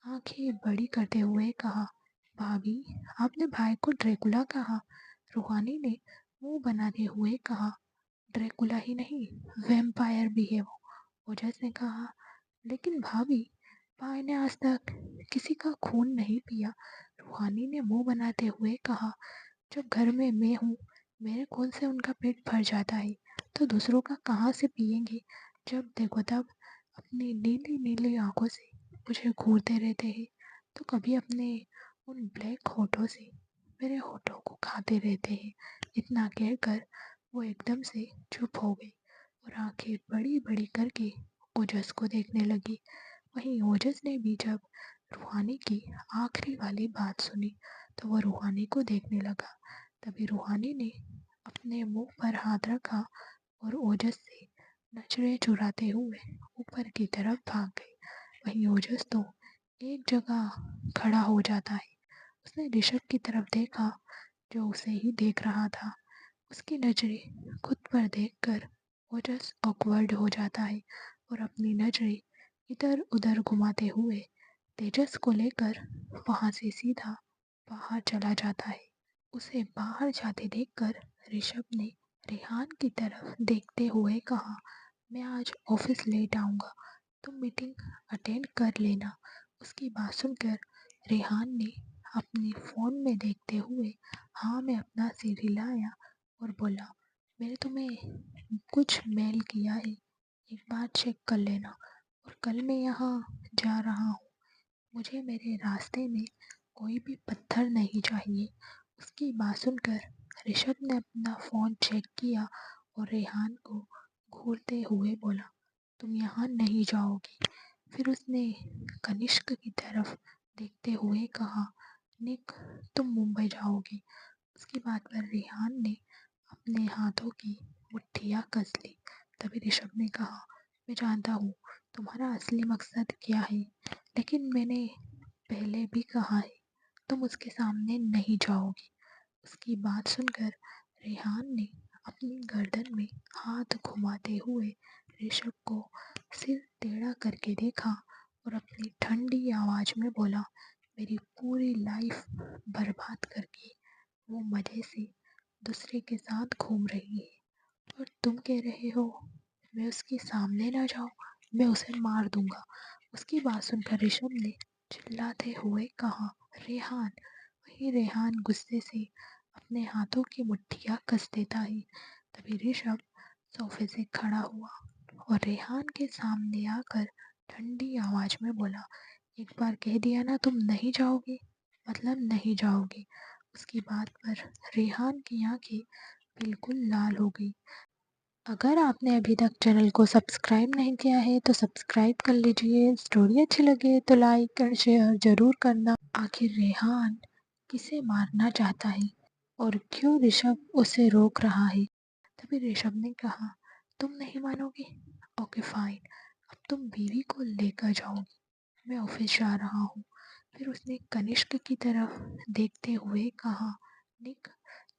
आंखें बड़ी करते हुए कहा, भाभी, आपने भाई को ड्रैकुला कहा? रूहानी ने मुंह बनाते हुए कहा, ड्रैकुला ही नहीं, वैम्पायर भी है वो। ओजस ने कहा, लेकिन भाभी, भाई ने आज तक किसी का खून नहीं पिया। रूहानी ने मुंह बनाते हुए कहा, जब घर में मैं हूँ, मेरे खून से उनका पेट भर जाता है, तो दूसरों का कहाँ से पिएंगे? जब देखो तब अपनी नीली नीली आंखों से मुझे घूरते रहते हैं, तो कभी अपने उन ब्लैक होठों से मेरे होठों को खाते रहते हैं। इतना कहकर वो एकदम से चुप हो गई और आंखें बड़ी बड़ी करके ओजस को देखने लगी। वहीं ओजस ने भी जब रूहानी की आखिरी वाली बात सुनी तो वह रूहानी को देखने लगा। तभी रूहानी ने अपने मुंह पर हाथ रखा और ओजस से नजरें चुराते हुए ऊपर की तरफ भाग गई। वहीं ओजस तो एक जगह खड़ा हो जाता है। उसने ऋषभ की तरफ देखा जो उसे ही देख रहा था। उसकी नजरें खुद पर देखकर ओजस ऑकवर्ड हो जाता है और अपनी नजरें इधर उधर घुमाते हुए तेजस को लेकर वहां से सीधा बाहर चला जाता है। उसे बाहर जाते देखकर ऋषभ ने रेहान की तरफ देखते हुए कहा, मैं आज ऑफिस लेट आऊँगा, तुम मीटिंग अटेंड कर लेना। उसकी बात सुनकर रेहान ने अपने फ़ोन में देखते हुए हाँ में अपना सिर हिलाया और बोला, मैंने तुम्हें कुछ मेल किया है, एक बार चेक कर लेना। और कल मैं यहाँ जा रहा हूँ, मुझे मेरे रास्ते में कोई भी पत्थर नहीं चाहिए। उसकी बात सुनकर ऋषभ ने अपना फ़ोन चेक किया और रेहान को घूरते हुए बोला, तुम यहाँ नहीं जाओगी। फिर उसने कनिष्क की तरफ देखते हुए कहा, निक, तुम मुंबई जाओगी। उसकी बात पर रेहान ने अपने हाथों की मुट्ठियाँ कस ली। तभी ऋषभ ने कहा, मैं जानता हूँ तुम्हारा असली मकसद क्या है, लेकिन मैंने पहले भी कहा है, तुम उसके सामने नहीं जाओगी। उसकी बात सुनकर रेहान ने अपनी गर्दन में हाथ घुमाते हुए ऋषभ को सिर टेढ़ा करके देखा और अपनी ठंडी आवाज में बोला, मेरी पूरी लाइफ बर्बाद करके वो मजे से दूसरे के साथ घूम रही है और तुम कह रहे हो मैं उसके सामने ना जाऊं, मैं उसे मार दूंगा। उसकी बात सुनकर ऋषभ ने चिल्लाते हुए कहा, रेहान। वही रेहान गुस्से से अपने हाथों की मुट्ठियां कस देता है। तभी ऋषभ सोफे से खड़ा हुआ और रेहान के सामने आकर ठंडी आवाज में बोला, एक बार कह दिया ना तुम नहीं जाओगे, मतलब नहीं जाओगे। उसकी बात पर रेहान की आंखें बिल्कुल लाल हो गई। अगर आपने अभी तक चैनल को सब्सक्राइब नहीं किया है तो सब्सक्राइब कर लीजिए। स्टोरी अच्छी लगे तो लाइक और शेयर ज़रूर करना। आखिर रेहान किसे मारना चाहता है और क्यों ऋषभ उसे रोक रहा है? तभी ऋषभ ने कहा, तुम नहीं मानोगे? ओके फाइन, अब तुम बीवी को लेकर जाओगी, मैं ऑफिस जा रहा हूँ। फिर उसने कनिष्क की तरफ देखते हुए कहा, निक,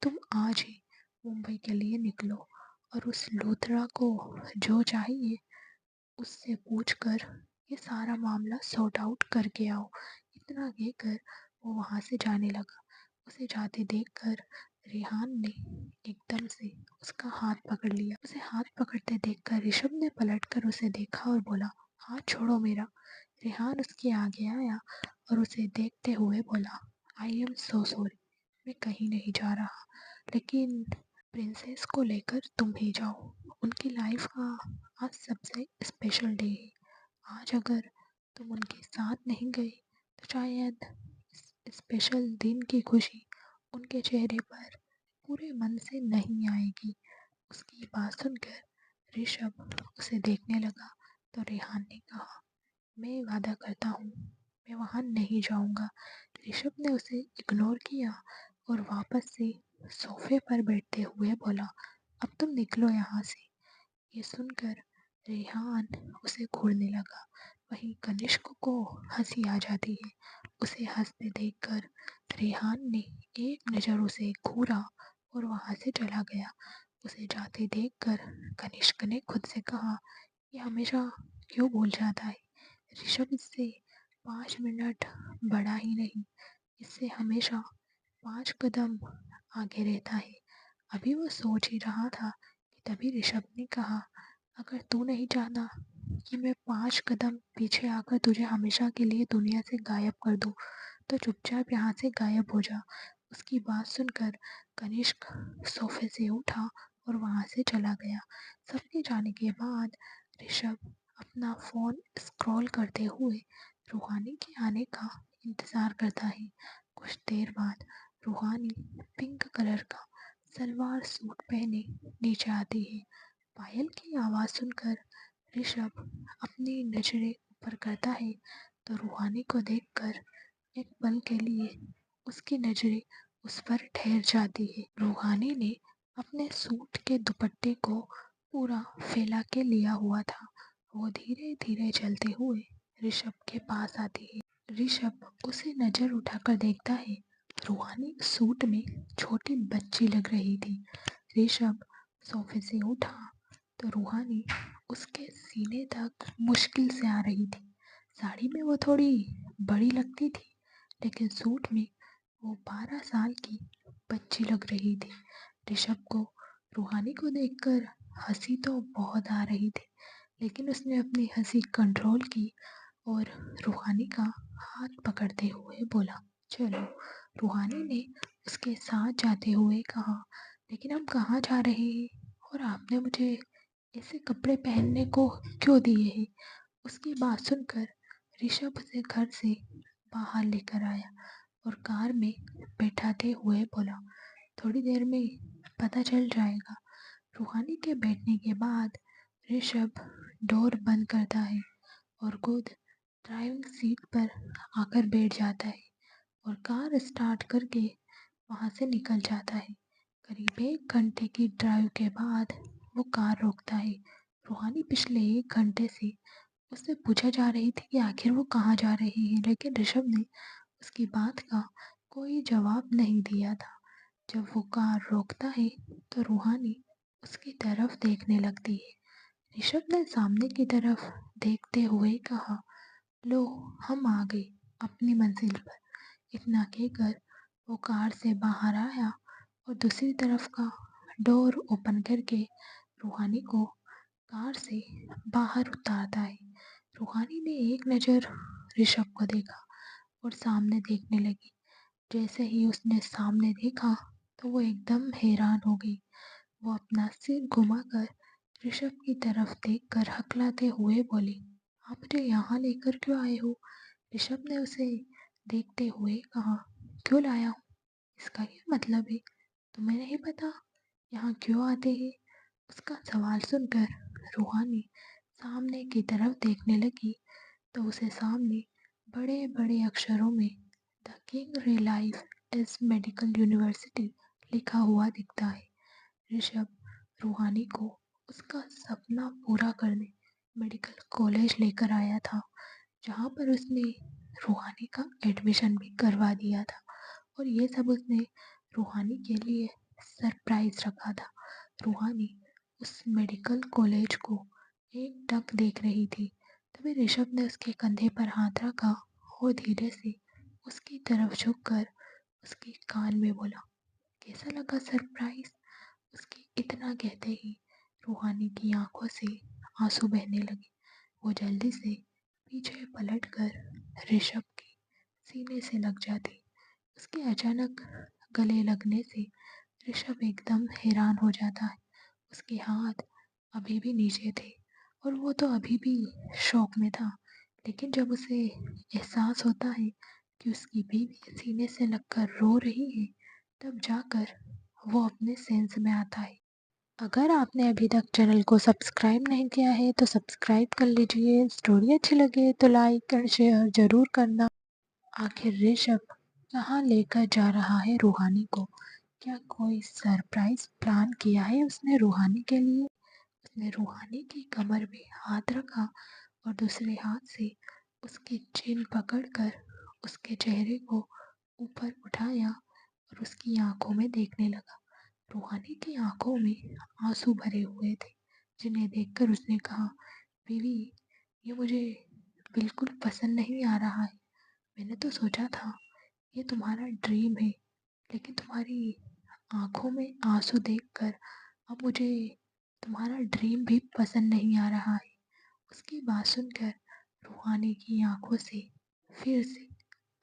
तुम आज ही मुंबई के लिए निकलो और उस लूथरा को जो चाहिए उससे पूछकर ये सारा मामला सॉर्ट आउट करके आओ। इतना कहकर वो वहाँ से जाने लगा। उसे जाते देखकर रेहान ने एकदम से उसका हाथ पकड़ लिया। उसे हाथ पकड़ते देखकर ऋषभ ने पलटकर उसे देखा और बोला, हाथ छोड़ो मेरा। रेहान उसके आगे आया और उसे देखते हुए बोला, आई एम सो सॉरी, मैं कहीं नहीं जा रहा, लेकिन प्रिंसेस को लेकर तुम ही जाओ। उनकी लाइफ का आज सबसे स्पेशल डे है। आज अगर तुम उनके साथ नहीं गए तो शायद इस स्पेशल दिन की खुशी उनके चेहरे पर पूरे मन से नहीं आएगी। उसकी बात सुनकर ऋषभ उसे देखने लगा तो रेहान ने कहा, मैं वादा करता हूँ, मैं वहाँ नहीं जाऊँगा। ऋषभ ने उसे इग्नोर किया और वापस से सोफे पर बैठते हुए बोला, अब तुम निकलो यहाँ से। ये सुनकर रेहान उसे घूरने लगा। वहीं कनिष्क को हंसी आ जाती है। उसे हंसते देखकर रेहान ने एक नज़र उसे घूरा और वहां से चला गया। उसे जाते देखकर कनिष्क ने खुद से कहा, ये हमेशा क्यों भूल जाता है। ऋषभ इससे 5 मिनट बड़ा ही नहीं, इससे हमेशा 5 कदम आगे रहता है। अभी वो सोच ही रहा था कि तभी ऋषभ ने कहा, अगर तू नहीं चाहता कि मैं 5 कदम पीछे आकर तुझे हमेशा के लिए दुनिया से गायब कर दूं, तो चुपचाप यहाँ से गायब हो जा। उसकी बात सुनकर कनिष्क सोफे से उठा और वहाँ से चला गया। सबके जाने के बाद ऋषभ अपना फ़ोन स्क्रॉल करते हुए रूहानी के आने का इंतज़ार करता है। कुछ देर बाद रूहानी पिंक कलर का सलवार सूट पहने नीचे आती है। पायल की आवाज़ सुनकर ऋषभ अपनी नज़रें ऊपर करता है तो रूहानी को देखकर एक पल के लिए उसकी नज़रें उस पर ठहर जाती है। रूहानी ने अपने सूट के दुपट्टे को पूरा फैला के लिया हुआ था। वो धीरे धीरे चलते हुए ऋषभ के पास आती है। ऋषभ उसे नज़र उठाकर देखता है। रूहानी सूट में छोटी बच्ची लग रही थी। ऋषभ सोफे से उठा तो रूहानी उसके सीने तक मुश्किल से आ रही थी। साड़ी में वो थोड़ी बड़ी लगती थी, लेकिन सूट में वो 12 साल की बच्ची लग रही थी। ऋषभ को रूहानी को देखकर हंसी तो बहुत आ रही थी, लेकिन उसने अपनी हंसी कंट्रोल की और रूहानी का हाथ पकड़ते हुए बोला, चलो। रूहानी ने उसके साथ जाते हुए कहा, लेकिन हम कहाँ जा रहे हैं और आपने मुझे ऐसे कपड़े पहनने को क्यों दिए हैं। उसकी बात सुनकर ऋषभ उसे घर से बाहर लेकर आया और कार में बैठाते हुए बोला, थोड़ी देर में पता चल जाएगा। रूहानी के बैठने के बाद ऋषभ डोर बंद करता है और खुद ड्राइविंग सीट पर आकर बैठ जाता है और कार स्टार्ट करके वहाँ से निकल जाता है। करीब 1 घंटे की ड्राइव के बाद वो कार रोकता है। रूहानी पिछले 1 घंटे से उससे पूछा जा रही थी कि आखिर वो कहाँ जा रही है, लेकिन ऋषभ ने उसकी बात का कोई जवाब नहीं दिया था। जब वो कार रोकता है तो रूहानी उसकी तरफ देखने लगती है। ऋषभ ने सामने की तरफ देखते हुए कहा, लो, हम आ गए अपनी मंजिल पर। इतना कहकर वो कार से बाहर आया और दूसरी तरफ का डोर ओपन करके रूहानी को कार से बाहर उतारता है। रूहानी ने एक नज़र ऋषभ को देखा और सामने देखने लगी। जैसे ही उसने सामने देखा तो वो एकदम हैरान हो गई। वो अपना सिर घुमाकर ऋषभ की तरफ देखकर हकलाते हुए बोली, आप मुझे यहाँ लेकर क्यों आए हो। ऋषभ ने उसे देखते हुए कहा, क्यों लाया हूँ, इसका क्या मतलब है, तुम्हें नहीं पता यहाँ क्यों आते हैं। उसका सवाल सुनकर रूहानी सामने की तरफ देखने लगी तो उसे सामने बड़े बड़े अक्षरों में द किंग रिलाइफ इस मेडिकल यूनिवर्सिटी लिखा हुआ दिखता है। ऋषभ रूहानी को उसका सपना पूरा करने मेडिकल कॉलेज लेकर आया था, जहाँ पर उसने रूहानी का एडमिशन भी करवा दिया था और ये सब उसने रूहानी के लिए सरप्राइज रखा था। रूहानी उस मेडिकल कॉलेज को एकटक देख रही थी। तभी ऋषभ ने उसके कंधे पर हाथ रखा और धीरे से उसकी तरफ झुककर उसके कान में बोला, कैसा लगा सरप्राइज। उसके इतना कहते ही रूहानी की आंखों से आंसू बहने लगे। वो जल्दी से पीछे पलटकर ऋषभ के सीने से लग जाती। उसके अचानक गले लगने से ऋषभ एकदम हैरान हो जाता है। उसके हाथ अभी भी नीचे थे और वो तो अभी भी शौक में था, लेकिन जब उसे एहसास होता है कि उसकी बीवी सीने से लगकर रो रही है, तब जाकर वो अपने सेंस में आता है। अगर आपने अभी तक चैनल को सब्सक्राइब नहीं किया है तो सब्सक्राइब कर लीजिए। स्टोरी अच्छी लगे तो लाइक और शेयर ज़रूर करना। आखिर ऋषभ कहाँ लेकर जा रहा है रूहानी को? क्या कोई सरप्राइज प्लान किया है उसने रूहानी के लिए? उसने रूहानी की कमर में हाथ रखा और दूसरे हाथ से उसकी चिन पकड़कर उसके चेहरे को ऊपर उठाया और उसकी आंखों में देखने लगा। रूहानी की आंखों में आंसू भरे हुए थे, जिन्हें देखकर उसने कहा, बीवी, ये मुझे बिल्कुल पसंद नहीं आ रहा है। मैंने तो सोचा था ये तुम्हारा ड्रीम है, लेकिन तुम्हारी आंखों में आंसू देखकर अब मुझे तुम्हारा ड्रीम भी पसंद नहीं आ रहा है। उसकी बात सुनकर रूहानी की आंखों से फिर से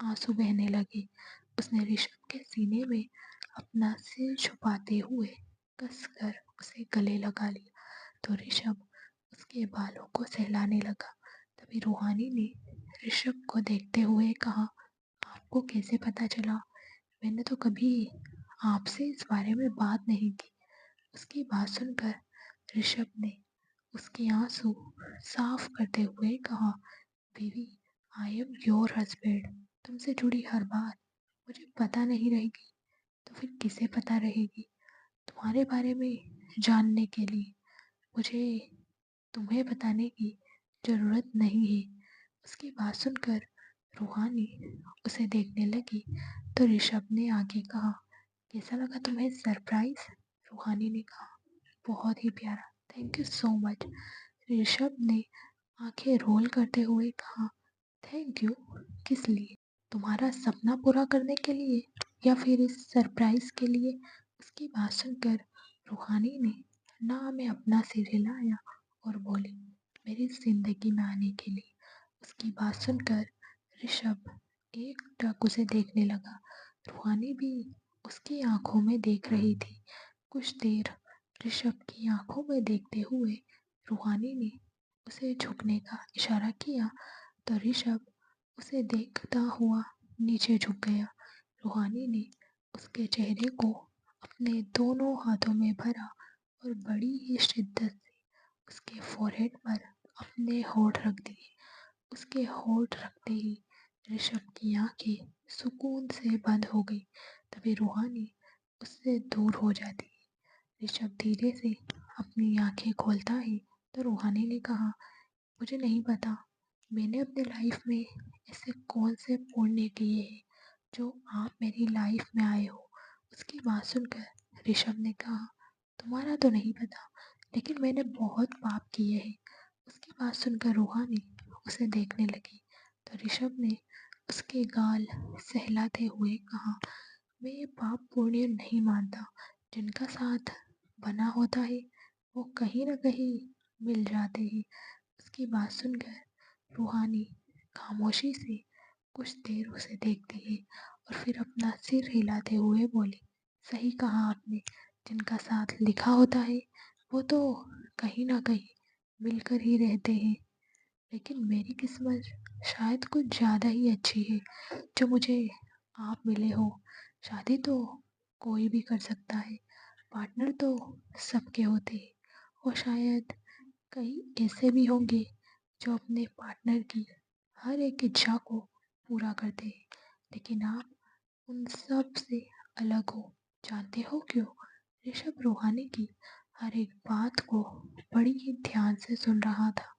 आंसू बहने लगे। उसने ऋषभ के सीने में अपना सिर छुपाते हुए कसकर उसे गले लगा लिया तो ऋषभ उसके बालों को सहलाने लगा। तभी रूहानी ने ऋषभ को देखते हुए कहा, आपको कैसे पता चला? मैंने तो कभी आपसे इस बारे में बात नहीं की। उसकी बात सुनकर ऋषभ ने उसके आंसू साफ करते हुए कहा, बीवी, आई एम योर हस्बैंड। तुमसे जुड़ी हर बात मुझे पता नहीं रहेगी तो फिर किसे पता रहेगी? तुम्हारे बारे में जानने के लिए मुझे तुम्हें बताने की ज़रूरत नहीं है। उसकी बात सुनकर रूहानी उसे देखने लगी तो ऋषभ ने आगे कहा, कैसा लगा तुम्हें सरप्राइज? रूहानी ने कहा, बहुत ही प्यारा, thank you so much. Rishabh ने आंखें रोल करते हुए कहा, थैंक यू किस लिए? तुम्हारा सपना पूरा करने के लिए या फिर इस सरप्राइज के लिए? उसकी बात सुनकर रूहानी ने ना में अपना सिर हिलाया और बोली, मेरी जिंदगी में आने के लिए। उसकी बात सुनकर ऋषभ एकटक उसे देखने लगा। रूहानी भी उसकी आंखों में देख रही थी। कुछ देर ऋषभ की आंखों में देखते हुए रूहानी ने उसे झुकने का इशारा किया तो ऋषभ उसे देखता हुआ नीचे झुक गया। रूहानी ने उसके चेहरे को अपने दोनों हाथों में भरा और बड़ी ही शिद्दत से उसके फोrehead पर अपने होंठ रख दिए। उसके होंठ रखते ही ऋषभ की आंखें सुकून से बंद हो गई। तभी रूहानी उससे दूर हो जाती है। ऋषभ धीरे से अपनी आंखें खोलता है तो रूहानी ने कहा, मुझे नहीं पता मैंने अपनी लाइफ में ऐसे कौन से पुण्य किए हैं जो आप मेरी लाइफ में आए हो। उसकी बात सुनकर ऋषभ ने कहा, तुम्हारा तो नहीं पता, लेकिन मैंने बहुत पाप किए हैं। उसकी बात सुनकर रूहानी उसे देखने लगी तो ऋषभ ने उसके गाल सहलाते हुए कहा, मैं ये पाप पुण्य नहीं मानता। जिनका साथ बना होता है वो कहीं ना कहीं मिल जाते हैं। उसकी बात सुनकर रूहानी खामोशी से कुछ देर उसे देखती है और फिर अपना सिर हिलाते हुए बोली, सही कहा आपने, जिनका साथ लिखा होता है वो तो कहीं ना कहीं मिलकर ही रहते हैं। लेकिन मेरी किस्मत शायद कुछ ज़्यादा ही अच्छी है जो मुझे आप मिले हो। शादी तो कोई भी कर सकता है, पार्टनर तो सबके होते हैं, और शायद कई ऐसे भी होंगे जो अपने पार्टनर की हर एक इच्छा को पूरा करते हैं, लेकिन आप उन सब से अलग हो। जानते हो क्यों? ऋषभ रूहानी की हर एक बात को बड़ी ही ध्यान से सुन रहा था।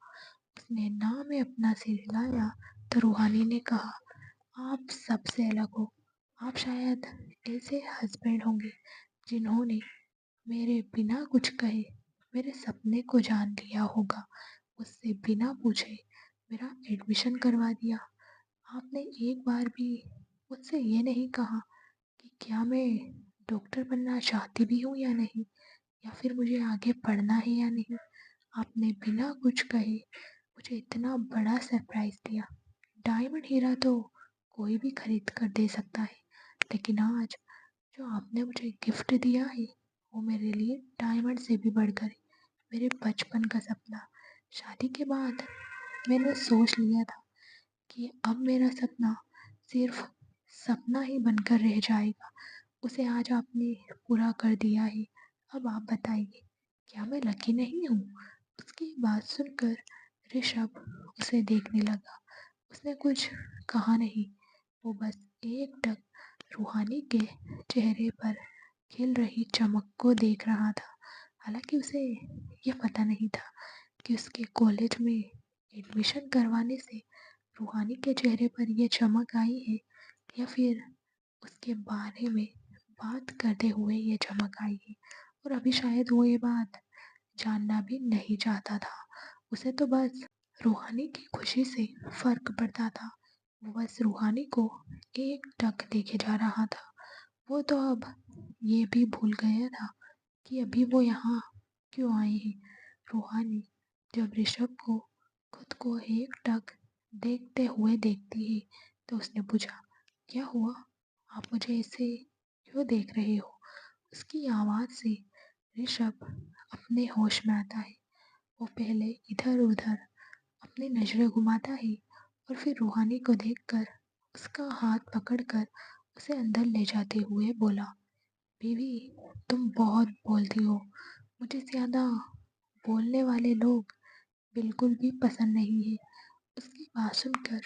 उसने ना में अपना सिर हिलाया तो रूहानी ने कहा, आप सबसे अलग हो। आप शायद ऐसे हस्बैंड होंगे जिन्होंने मेरे बिना कुछ कहे मेरे सपने को जान लिया होगा, मुझसे बिना पूछे मेरा एडमिशन करवा दिया। आपने एक बार भी मुझसे ये नहीं कहा कि क्या मैं डॉक्टर बनना चाहती भी हूँ या नहीं, या फिर मुझे आगे पढ़ना है या नहीं। आपने बिना कुछ कहे मुझे इतना बड़ा सरप्राइज दिया। डायमंड हीरा तो कोई भी खरीद कर दे सकता है, लेकिन आज जो आपने मुझे गिफ्ट दिया है वो मेरे लिए डायमंड से भी बढ़कर है। मेरे बचपन का सपना। शादी के बाद मैंने सोच लिया था कि अब मेरा सपना सिर्फ सपना ही बनकर रह जाएगा। उसे आज आपने पूरा कर दिया है। अब आप बताइए क्या मैं लकी नहीं हूँ? उसकी बात सुनकर ऋषभ उसे देखने लगा। उसने कुछ कहा नहीं, वो बस एकटक रूहानी के चेहरे पर खिल रही चमक को देख रहा था। हालांकि उसे ये पता नहीं था कि उसके कॉलेज में एडमिशन करवाने से रूहानी के चेहरे पर ये चमक आई है, या फिर उसके बारे में बात करते हुए ये चमक आई है। और अभी शायद वो ये बात जानना भी नहीं चाहता था। उसे तो बस रूहानी की खुशी से फर्क पड़ता था। वो बस रूहानी को एकटक देखे जा रहा था। वो तो अब ये भी भूल गया था कि अभी वो यहाँ क्यों आए हैं। रूहानी जब ऋषभ को खुद को एकटक देखते हुए देखती है तो उसने पूछा, क्या हुआ? आप मुझे ऐसे क्यों देख रहे हो? उसकी आवाज़ से ऋषभ अपने होश में आता है। वो पहले इधर उधर अपनी नजरें घुमाता है और फिर रूहानी को देखकर उसका हाथ पकड़कर उसे अंदर ले जाते हुए बोला, बीवी, तुम बहुत बोलती हो। मुझे ज़्यादा बोलने वाले लोग बिल्कुल भी पसंद नहीं है। उसकी बात सुनकर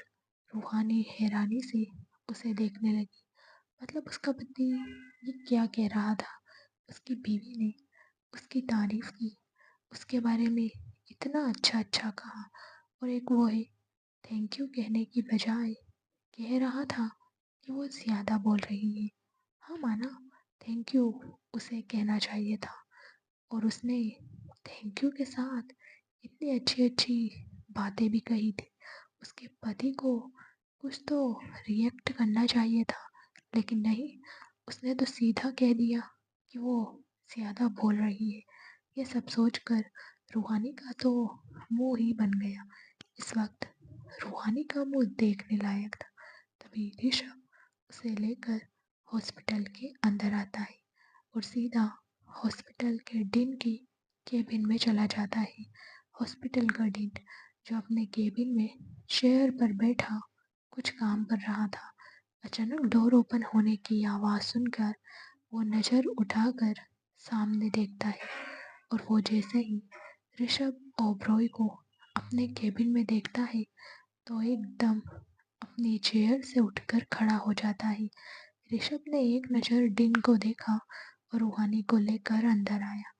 रूहानी हैरानी से उसे देखने लगी। मतलब उसका पति ये क्या कह रहा था? उसकी बीवी ने उसकी तारीफ की, उसके बारे में इतना अच्छा अच्छा कहा, और एक वो है थैंक यू कहने की बजाय कह रहा था कि वो ज़्यादा बोल रही है। हाँ माना, थैंक यू उसे कहना चाहिए था, और उसने थैंक यू के साथ इतनी अच्छी अच्छी बातें भी कही थी। उसके पति को कुछ तो रिएक्ट करना चाहिए था, लेकिन नहीं, उसने तो सीधा कह दिया कि वो ज़्यादा बोल रही है। ये सब सोचकर रूहानी का तो मुंह ही बन गया। इस वक्त रूहानी का मुंह देखने लायक था। तभी ऋषभ उसे लेकर हॉस्पिटल के अंदर आता है और सीधा हॉस्पिटल के डीन की केबिन में चला जाता है। हॉस्पिटल का डीन जो अपने केबिन में चेयर पर बैठा कुछ काम कर रहा था, अचानक डोर ओपन होने की आवाज़ सुनकर वो नज़र उठाकर सामने देखता है, और वो जैसे ही ऋषभ ओबरॉय को अपने केबिन में देखता है तो एकदम अपनी चेयर से उठकर खड़ा हो जाता है। ऋषभ ने एक नज़र डिन को देखा और रूहानी को लेकर अंदर आया।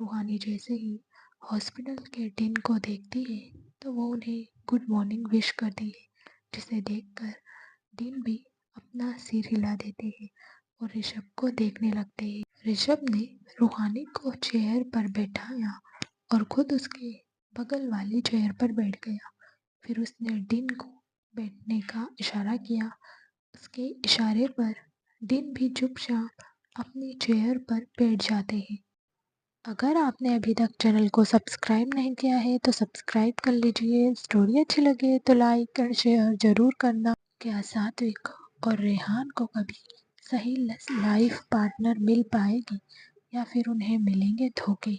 रूहानी जैसे ही हॉस्पिटल के डिन को देखती है तो वो उन्हें गुड मॉर्निंग विश करती है, जिसे देखकर डिन भी अपना सिर हिला देते हैं और ऋषभ को देखने लगते हैं। ऋषभ ने रूहानी को चेयर पर बैठाया और खुद उसके बगल वाली चेयर पर बैठ गया। फिर उसने डिन को बैठने का इशारा किया। उसके इशारे पर डिन भी चुपचाप अपनी चेयर पर बैठ जाते हैं। अगर आपने अभी तक चैनल को सब्सक्राइब नहीं किया है तो सब्सक्राइब कर लीजिए। स्टोरी अच्छी लगे तो लाइक और शेयर ज़रूर करना। क्या सात्विक और रेहान को कभी सही लाइफ पार्टनर मिल पाएगी, या फिर उन्हें मिलेंगे धोखे?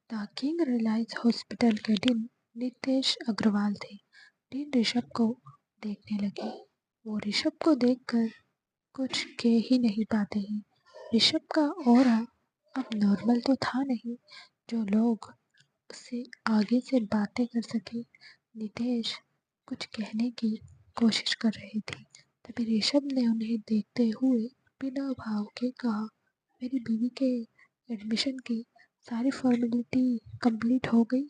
द किंग रिलायंस हॉस्पिटल के डीन नितेश अग्रवाल थे। डीन ऋषभ को देखने लगे। वो ऋषभ को देखकर कुछ कह ही नहीं पाते हैं। ऋषभ का ऑरा अब नॉर्मल तो था नहीं जो लोग उससे आगे से बातें कर सके। नितेश कुछ कहने की कोशिश कर रहे थे, तभी ऋषभ ने उन्हें देखते हुए बिना भाव के कहा, मेरी बीवी के एडमिशन की सारी फॉर्मेलिटी कंप्लीट हो गई?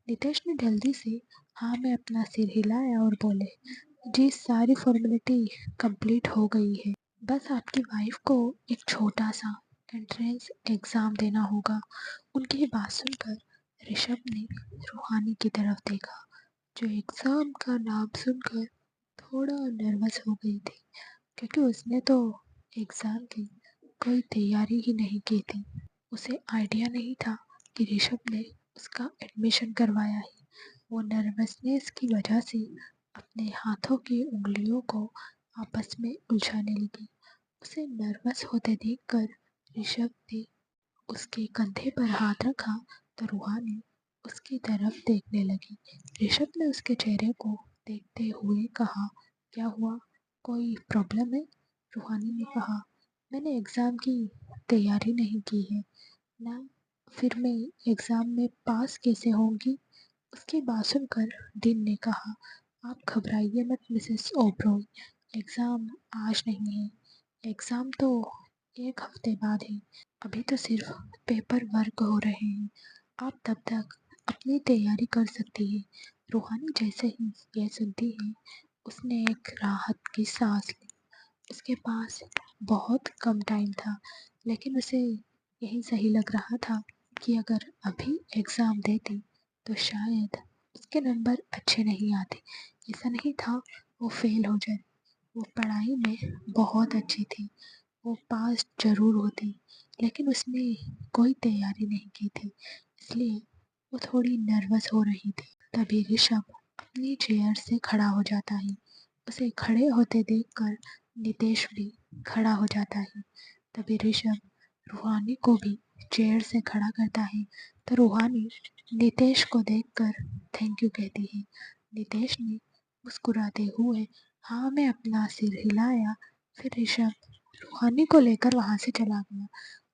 नितेश ने जल्दी से हाँ में अपना सिर हिलाया और बोले, जी सारी फॉर्मेलिटी कंप्लीट हो गई है। बस आपकी वाइफ को एक छोटा सा एंट्रेंस एग्ज़ाम देना होगा। उनकी बात सुनकर ऋषभ ने रूहानी की तरफ देखा, जो एग्ज़ाम का नाम सुनकर थोड़ा नर्वस हो गई थी, क्योंकि उसने तो एग्ज़ाम की कोई तैयारी ही नहीं की थी। उसे आइडिया नहीं था कि ऋषभ ने उसका एडमिशन करवाया है। वो नर्वसनेस की वजह से अपने हाथों की उंगलियों को आपस में उलझाने लगी। उसे नर्वस होते देखकर ऋषभ ने उसके कंधे पर हाथ रखा तो रूहानी उसकी तरफ देखने लगी। ऋषभ ने उसके चेहरे को देखते हुए कहा, क्या हुआ, कोई प्रॉब्लम है? रूहानी ने कहा, मैंने एग्ज़ाम की तैयारी नहीं की है ना, फिर मैं एग्ज़ाम में पास कैसे होंगी? उसकी बात सुनकर डीन ने कहा, आप घबराइए मत मिसेस ओबरॉय, एग्ज़ाम आज नहीं है, एग्ज़ाम तो 1 हफ्ते बाद है, अभी तो सिर्फ पेपर वर्क हो रहे हैं, आप तब तक अपनी तैयारी कर सकती हैं। रूहानी जैसे ही यह सुनती है, उसने एक राहत की सांस ली। उसके पास बहुत कम टाइम था, लेकिन उसे यही सही लग रहा था कि अगर अभी एग्ज़ाम देती तो शायद उसके नंबर अच्छे नहीं आते। ऐसा नहीं था वो फेल हो जाए, वो पढ़ाई में बहुत अच्छी थी, वो पास ज़रूर होती, लेकिन उसने कोई तैयारी नहीं की थी, इसलिए वो थोड़ी नर्वस हो रही थी। तभी ऋषभ अपनी चेयर से खड़ा हो जाता है। उसे खड़े होते देखकर नितेश भी खड़ा हो जाता है। तभी ऋषभ रूहानी को भी चेयर से खड़ा करता है, तो रूहानी नितेश को देखकर थैंक यू कहती है। नितेश ने मुस्कुराते हुए हाँ में अपना सिर हिलाया। फिर ऋषभ रूहानी को लेकर वहाँ से चला गया।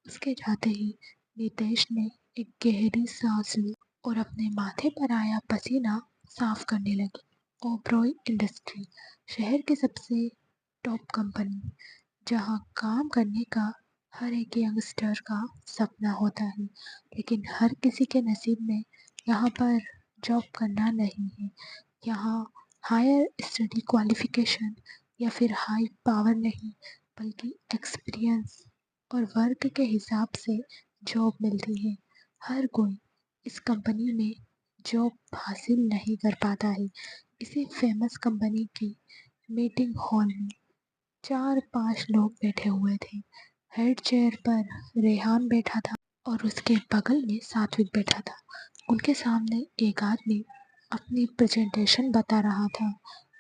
उसके जाते ही नितेश ने एक गहरी सांस ली और अपने माथे पर आया पसीना साफ करने लगे। ओबरॉय इंडस्ट्री शहर की सबसे टॉप कंपनी, जहाँ काम करने का हर एक यंगस्टर का सपना होता है, लेकिन हर किसी के नसीब में यहाँ पर जॉब करना नहीं है। यहाँ हायर स्टडी क्वालिफिकेशन या फिर हाई पावर नहीं, बल्कि एक्सपीरियंस और वर्क के हिसाब से जॉब मिलती है। हर कोई इस कंपनी में जॉब हासिल नहीं कर पाता है। इसी फेमस कंपनी की मीटिंग हॉल में 4-5 लोग बैठे हुए थे। हेड चेयर पर रेहान बैठा था और उसके बगल में सात्विक बैठा था। उनके सामने एक आदमी अपनी प्रेजेंटेशन बता रहा था।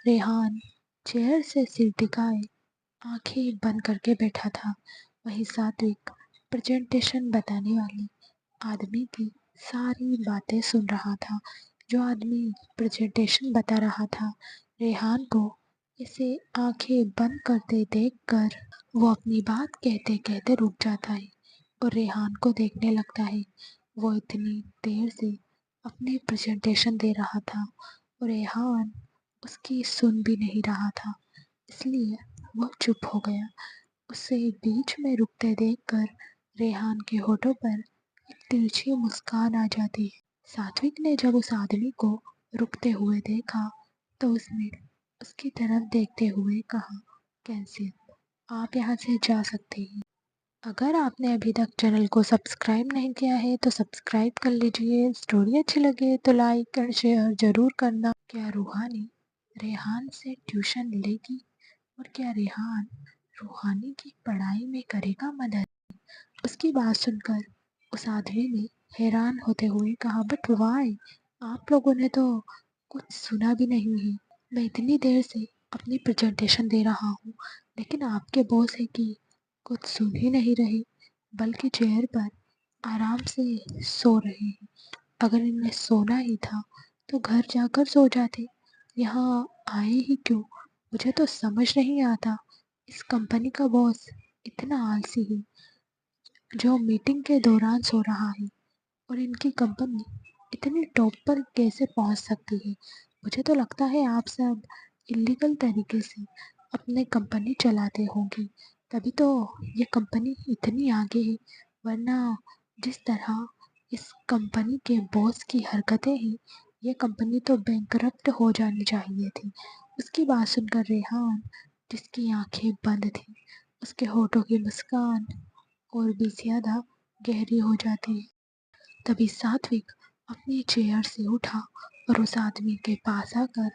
रेहान चेयर से सिर टिकाए आंखें बंद करके बैठा था। वहीं सात्विक प्रेजेंटेशन बताने वाले आदमी की सारी बातें सुन रहा था। जो आदमी प्रेजेंटेशन बता रहा था, रेहान को इसे आंखें बंद करते देखकर वो अपनी बात कहते कहते रुक जाता है और रेहान को देखने लगता है। वो इतनी देर से अपनी प्रेजेंटेशन दे रहा था और रेहान उसकी सुन भी नहीं रहा था, इसलिए वो चुप हो गया। उसे बीच में रुकते देखकर रेहान के होठों पर एक तिरछी मुस्कान आ जाती है। सात्विक ने जब उस आदमी को रुकते हुए देखा, तो उसने उसकी तरफ देखते हुए कहा, कैंसिल, आप यहाँ से जा सकते हैं। अगर आपने अभी तक चैनल को सब्सक्राइब नहीं किया है तो सब्सक्राइब कर लीजिए। स्टोरी अच्छी लगे तो लाइक और शेयर ज़रूर करना। क्या रूहानी रेहान से ट्यूशन लेगी और क्या रेहान रूहानी की पढ़ाई में करेगा मदद? उसकी बात सुनकर उस आदमी ने हैरान होते हुए कहा, बट वाई, आप लोगों ने तो कुछ सुना भी नहीं है। मैं इतनी देर से अपनी प्रेजेंटेशन दे रहा हूँ, लेकिन आपके बॉस है कि कुछ सुन ही नहीं रहे, बल्कि चेयर पर आराम से सो रहे हैं। अगर इन्हें सोना ही था तो घर जाकर सो जाते, यहाँ आए ही क्यों? मुझे तो समझ नहीं आता, इस कंपनी का बॉस इतना आलसी है जो मीटिंग के दौरान सो रहा है, और इनकी कंपनी इतनी टॉप पर कैसे पहुंच सकती है? मुझे तो लगता है आप सब इलीगल तरीके से अपने कंपनी चलाते होंगे, तभी तो ये कंपनी इतनी आगे है, वरना जिस तरह इस कंपनी के बॉस की हरकतें हैं, ये कंपनी तो बैंकरप्ट हो जानी चाहिए थी। उसकी बात सुनकर रेहान, जिसकी आंखें बंद थी, उसके होठों की मुस्कान और भी ज़्यादा गहरी हो जाती है। तभी सात्विक अपनी चेयर से उठा और उस आदमी के पास आकर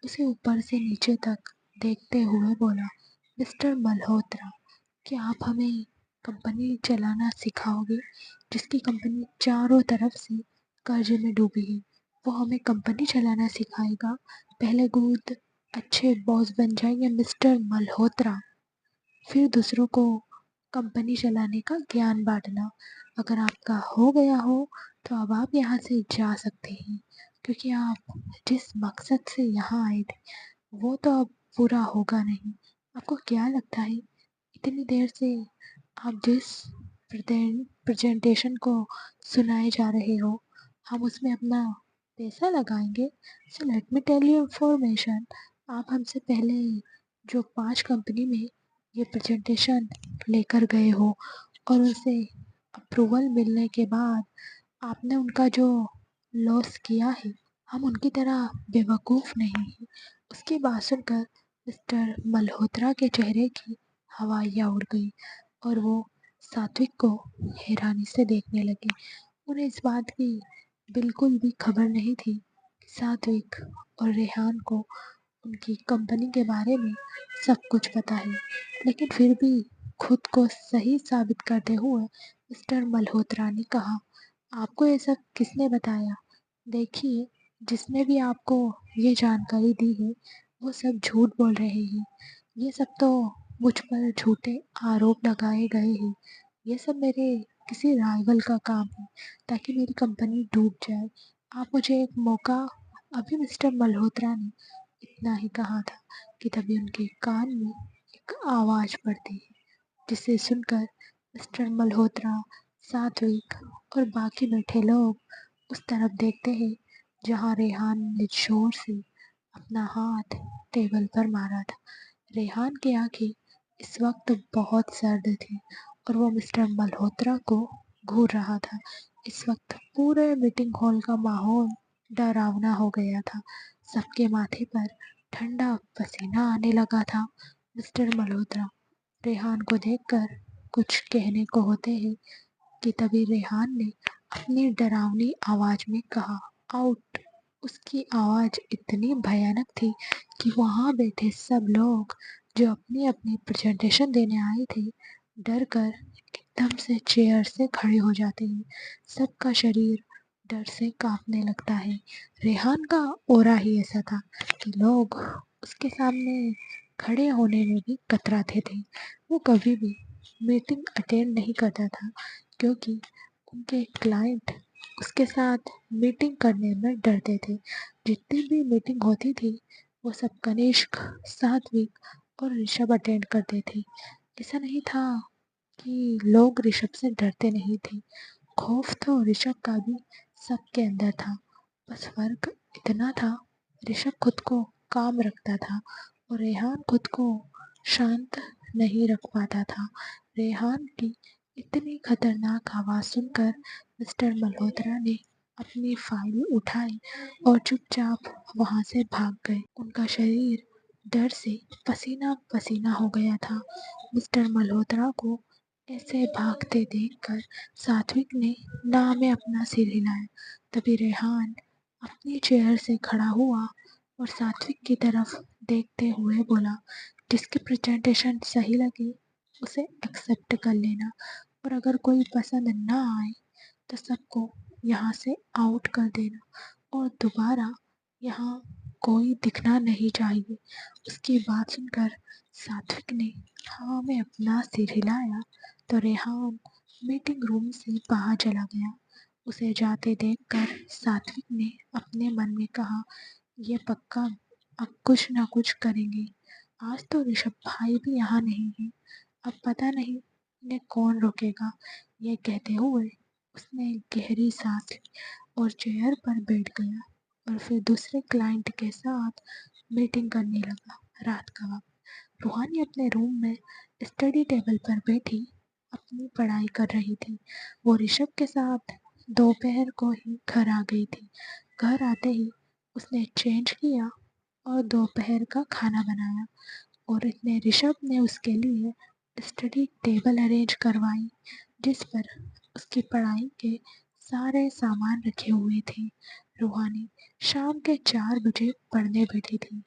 उसे ऊपर से नीचे तक देखते हुए बोला, मिस्टर मल्होत्रा, क्या आप हमें कंपनी चलाना सिखाओगे? जिसकी कंपनी चारों तरफ से कर्जे में डूबी है, वो हमें कंपनी चलाना सिखाएगा? पहले खुद अच्छे बॉस बन जाएंगे मिस्टर मल्होत्रा, फिर दूसरों को कंपनी चलाने का ज्ञान बांटना। अगर आपका हो गया हो तो अब आप यहाँ से जा सकते हैं, क्योंकि आप जिस मकसद से यहाँ आए थे वो तो अब पूरा होगा नहीं। आपको क्या लगता है, इतनी देर से आप जिस प्रेजेंटेशन को सुनाए जा रहे हो, हम उसमें अपना पैसा लगाएंगे। So let me tell you information, आप हमसे पहले जो 5 कंपनी में ये प्रेजेंटेशन लेकर गए हो और उनसे अप्रूवल मिलने के बाद आपने उनका जो लॉस किया है, हम उनकी तरह बेवकूफ़ नहीं हैं। उसकी बात सुनकर मिस्टर मल्होत्रा के चेहरे की हवाइयाँ उड़ गई और वो सात्विक को हैरानी से देखने लगे। उन्हें इस बात की बिल्कुल भी खबर नहीं थी कि सात्विक और रेहान को उनकी कंपनी के बारे में सब कुछ पता है, लेकिन फिर भी खुद को सही साबित करते हुए मिस्टर मल्होत्रा ने कहा, आपको ये सब किसने बताया? देखिए, जिसने भी आपको ये जानकारी दी है वो सब झूठ बोल रहे हैं। ये सब तो मुझ पर झूठे आरोप लगाए गए हैं। ये सब मेरे किसी राइवल का काम है ताकि मेरी कंपनी डूब जाए। आप मुझे एक मौका। अभी मिस्टर मल्होत्रा ने इतना ही कहा था कि तभी उनके कान में एक आवाज़ पड़ती है, जिसे सुनकर मिस्टर मल्होत्रा, सात्विक और बाकी बैठे लोग उस तरफ देखते हैं जहाँ रेहान ने जोर से अपना हाथ टेबल पर मारा था। रेहान की आंखें इस वक्त बहुत सर्द थी और वो मिस्टर मल्होत्रा को घूर रहा था। इस वक्त पूरे मीटिंग हॉल का माहौल डरावना हो गया था। सबके माथे पर ठंडा पसीना आने लगा था। मिस्टर मल्होत्रा रेहान को देखकर कुछ कहने को होते ही कि तभी रेहान ने अपनी डरावनी आवाज में कहा, आउट। उसकी आवाज इतनी भयानक थी कि वहां बैठे सब लोग जो अपनी अपनी प्रेजेंटेशन देने आए थे डर कर एकदम से चेयर से खड़े हो जाते हैं। सबका शरीर डर से कांपने लगता है। रेहान का ओरा ही ऐसा था कि लोग उसके सामने खड़े होने में भी कतराते थे। वो कभी भी मीटिंग अटेंड नहीं करता था क्योंकि उनके क्लाइंट उसके साथ मीटिंग करने में डरते थे। जितनी भी मीटिंग होती थी वो सब कनिष्क, सात्विक और ऋषभ अटेंड करते थे। ऐसा नहीं था कि लोग ऋषभ से डरते नहीं थे, खौफ तो ऋषभ का भी सबके अंदर था। बस फर्क इतना था, ऋषभ खुद को काम रखता था और रेहान खुद को शांत नहीं रख पाता था। रेहान की इतनी खतरनाक आवाज़ सुनकर मिस्टर मल्होत्रा ने अपनी फाइल उठाई और चुपचाप वहां से भाग गए। उनका शरीर डर से पसीना पसीना हो गया था। मिस्टर मल्होत्रा को ऐसे भागते देखकर सात्विक ने ना में अपना सिर हिलाया। तभी रेहान अपनी चेयर से खड़ा हुआ और सात्विक की तरफ देखते हुए बोला, जिसकी प्रेजेंटेशन सही लगे उसे एक्सेप्ट कर लेना और अगर कोई पसंद ना आए तो सबको यहाँ से आउट कर देना और दोबारा यहाँ कोई दिखना नहीं चाहिए। उसकी बात सुनकर सात्विक ने हवा में अपना सिर हिलाया तो रेहान मीटिंग रूम से बाहर चला गया। उसे जाते देखकर सात्विक ने अपने मन में कहा, ये पक्का अब कुछ ना कुछ करेंगे। आज तो ऋषभ भाई भी यहाँ नहीं है, अब पता नहीं इन्हें कौन रोकेगा। ये कहते हुए उसने गहरी सांस ली और चेयर पर बैठ गया और फिर दूसरे क्लाइंट के साथ मीटिंग करने लगा। रात का वक्त रूहानी अपने रूम में स्टडी टेबल पर बैठी अपनी पढ़ाई कर रही थी। वो ऋषभ के साथ दोपहर को ही घर आ गई थी। घर आते ही उसने चेंज किया और दोपहर का खाना बनाया और इतने ऋषभ ने उसके लिए स्टडी टेबल अरेंज करवाई जिस पर उसकी पढ़ाई के सारे सामान रखे हुए थे। रूहानी शाम के 4 बजे पढ़ने बैठी थी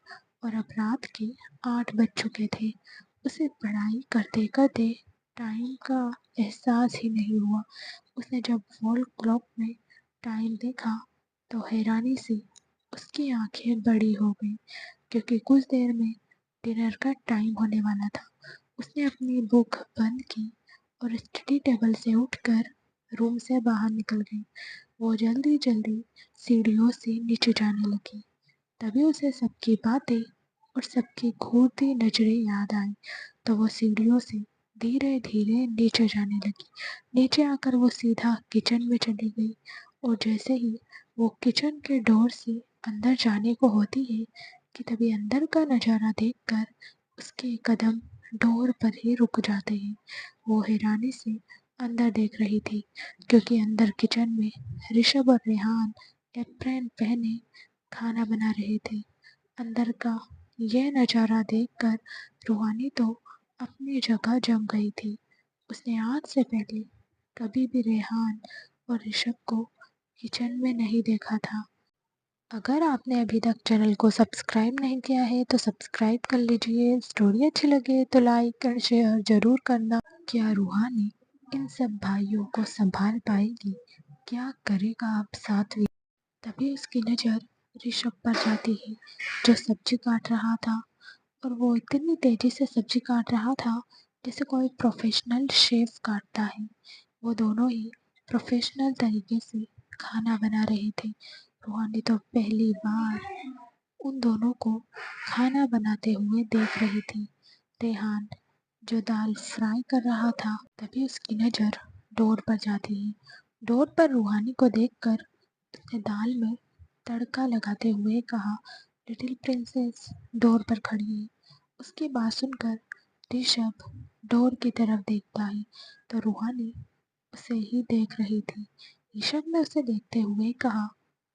और अब रात के 8 बज चुके थे। उसे पढ़ाई करते करते टाइम का एहसास ही नहीं हुआ। उसने जब वॉल क्लॉक में टाइम देखा तो हैरानी से उसकी आंखें बड़ी हो गई क्योंकि कुछ देर में डिनर का टाइम होने वाला था। उसने अपनी बुक बंद की और स्टडी टेबल से उठकर रूम से बाहर निकल गई। वो जल्दी जल्दी सीढ़ियों से नीचे जाने लगी। तभी उसे सबकी बातें और सबकी घूरती नजरें याद आई तो वो सीढ़ियों से धीरे धीरे नीचे जाने लगी। नीचे आकर वो सीधा किचन में चली गई और जैसे ही वो किचन के डोर से अंदर जाने को होती है कि तभी अंदर का नज़ारा देखकर उसके कदम डोर पर ही रुक जाते हैं। वो हैरानी से अंदर देख रही थी क्योंकि अंदर किचन में ऋषभ और रेहान एप्रन पहने खाना बना रहे थे। अंदर का यह नज़ारा देखकर रूहानी तो अपनी जगह जम गई थी। उसने आज से पहले कभी भी रेहान और ऋषभ को किचन में नहीं देखा था। अगर आपने अभी तक चैनल को सब्सक्राइब नहीं किया है तो सब्सक्राइब कर लीजिए। स्टोरी अच्छी लगे तो लाइक और शेयर ज़रूर करना। क्या रूहानी इन सब भाइयों को संभाल पाएगी? क्या करेगा अब साथ? तभी उसकी नज़र ऋषभ पर जाती है जो सब्जी काट रहा था और वो इतनी तेजी से सब्जी काट रहा था जैसे कोई प्रोफेशनल शेफ काटता है। वो दोनों ही प्रोफेशनल तरीके से खाना बना रहे थे। रूहानी तो पहली बार उन दोनों को खाना बनाते हुए देख रही थी। रेहान जो दाल फ्राई कर रहा था तभी उसकी नज़र डोर पर जाती है। डोर पर रूहानी को देखकर उसने दाल में तड़का लगाते हुए कहा, लिटिल प्रिंसेस डोर पर खड़ी है। उसकी बात सुनकर ऋषभ डोर की तरफ देखता है तो रूहानी उसे ही देख रही थी। ऋषभ ने उसे देखते हुए कहा,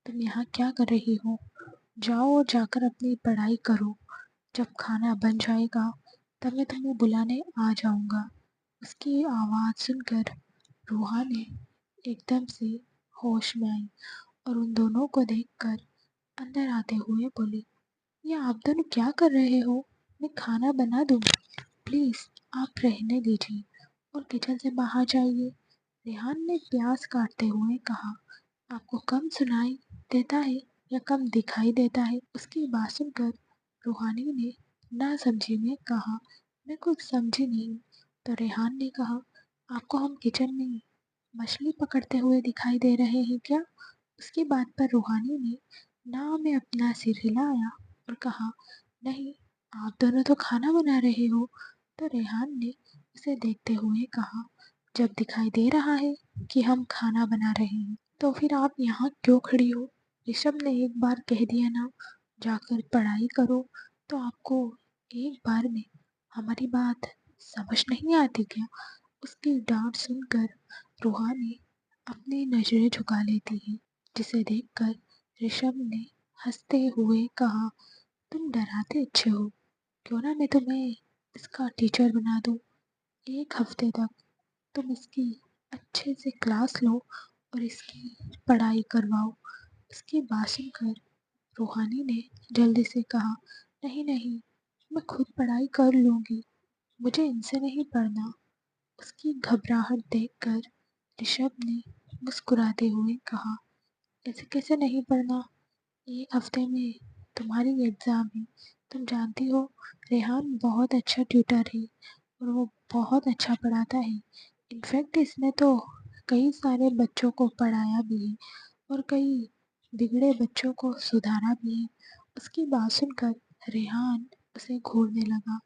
तुम यहाँ क्या कर रही हो? जाओ और जाकर अपनी पढ़ाई करो। जब खाना बन जाएगा तब मैं तुम्हें बुलाने आ जाऊंगा। उसकी आवाज़ सुनकर रूहानी एकदम से होश में आई और उन दोनों को देखकर अंदर आते हुए बोली, ये आप दोनों क्या कर रहे हो? मैं खाना बना दूँ। प्लीज़ आप रहने दीजिए और किचन से बाहर जाइए। रेहान ने प्याज काटते हुए कहा, आपको कम सुनाई देता है या कम दिखाई देता है? उसकी बात सुनकर रूहानी ने ना समझी में कहा, मैं कुछ समझी नहीं। तो रेहान ने कहा, आपको हम किचन में मछली पकड़ते हुए दिखाई दे रहे हैं क्या? उसकी बात पर रूहानी ने ना में अपना सिर हिलाया और कहा, नहीं, आप दोनों तो खाना बना रहे हो। तो रेहान ने उसे देखते हुए कहा, जब दिखाई दे रहा है कि हम खाना बना रहे हैं तो फिर आप यहाँ क्यों खड़ी हो? ऋषभ ने एक बार कह दिया ना, जाकर पढ़ाई करो। तो आपको एक बार में हमारी बात समझ नहीं आती क्या? उसकी डांट सुनकर रूहानी अपनी नजरें झुका लेती है जिसे देखकर ऋषभ ने हंसते हुए कहा, तुम डराते अच्छे हो। क्यों ना मैं तुम्हें इसका टीचर बना दूँ। एक हफ्ते तक तुम इसकी अच्छे से क्लास लो और इसकी पढ़ाई करवाओ। उसकी बात सुनकर रूहानी ने जल्दी से कहा, नहीं नहीं, मैं खुद पढ़ाई कर लूँगी, मुझे इनसे नहीं पढ़ना। उसकी घबराहट देखकर ऋषभ ने मुस्कुराते हुए कहा, ऐसे कैसे नहीं पढ़ना? एक हफ्ते में तुम्हारी एग्ज़ाम है। तुम जानती हो रेहान बहुत अच्छा ट्यूटर है और वो बहुत अच्छा पढ़ाता है। इनफैक्ट इसने तो कई सारे बच्चों को पढ़ाया भी है और कई बिगड़े बच्चों को सुधारा भी है। उसकी बात सुनकर रेहान उसे घूरने लगा।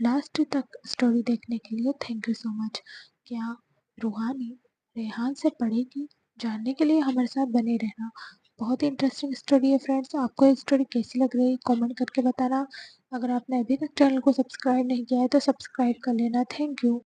लास्ट तक स्टोरी देखने के लिए थैंक यू सो मच। क्या रूहानी रेहान से पढ़ेगी? जानने के लिए हमारे साथ बने रहना। बहुत ही इंटरेस्टिंग स्टोरी है फ्रेंड्स। आपको ये स्टोरी कैसी लग रही है कमेंट करके बताना। अगर आपने अभी तक चैनल को सब्सक्राइब नहीं किया है तो सब्सक्राइब कर लेना। Thank you.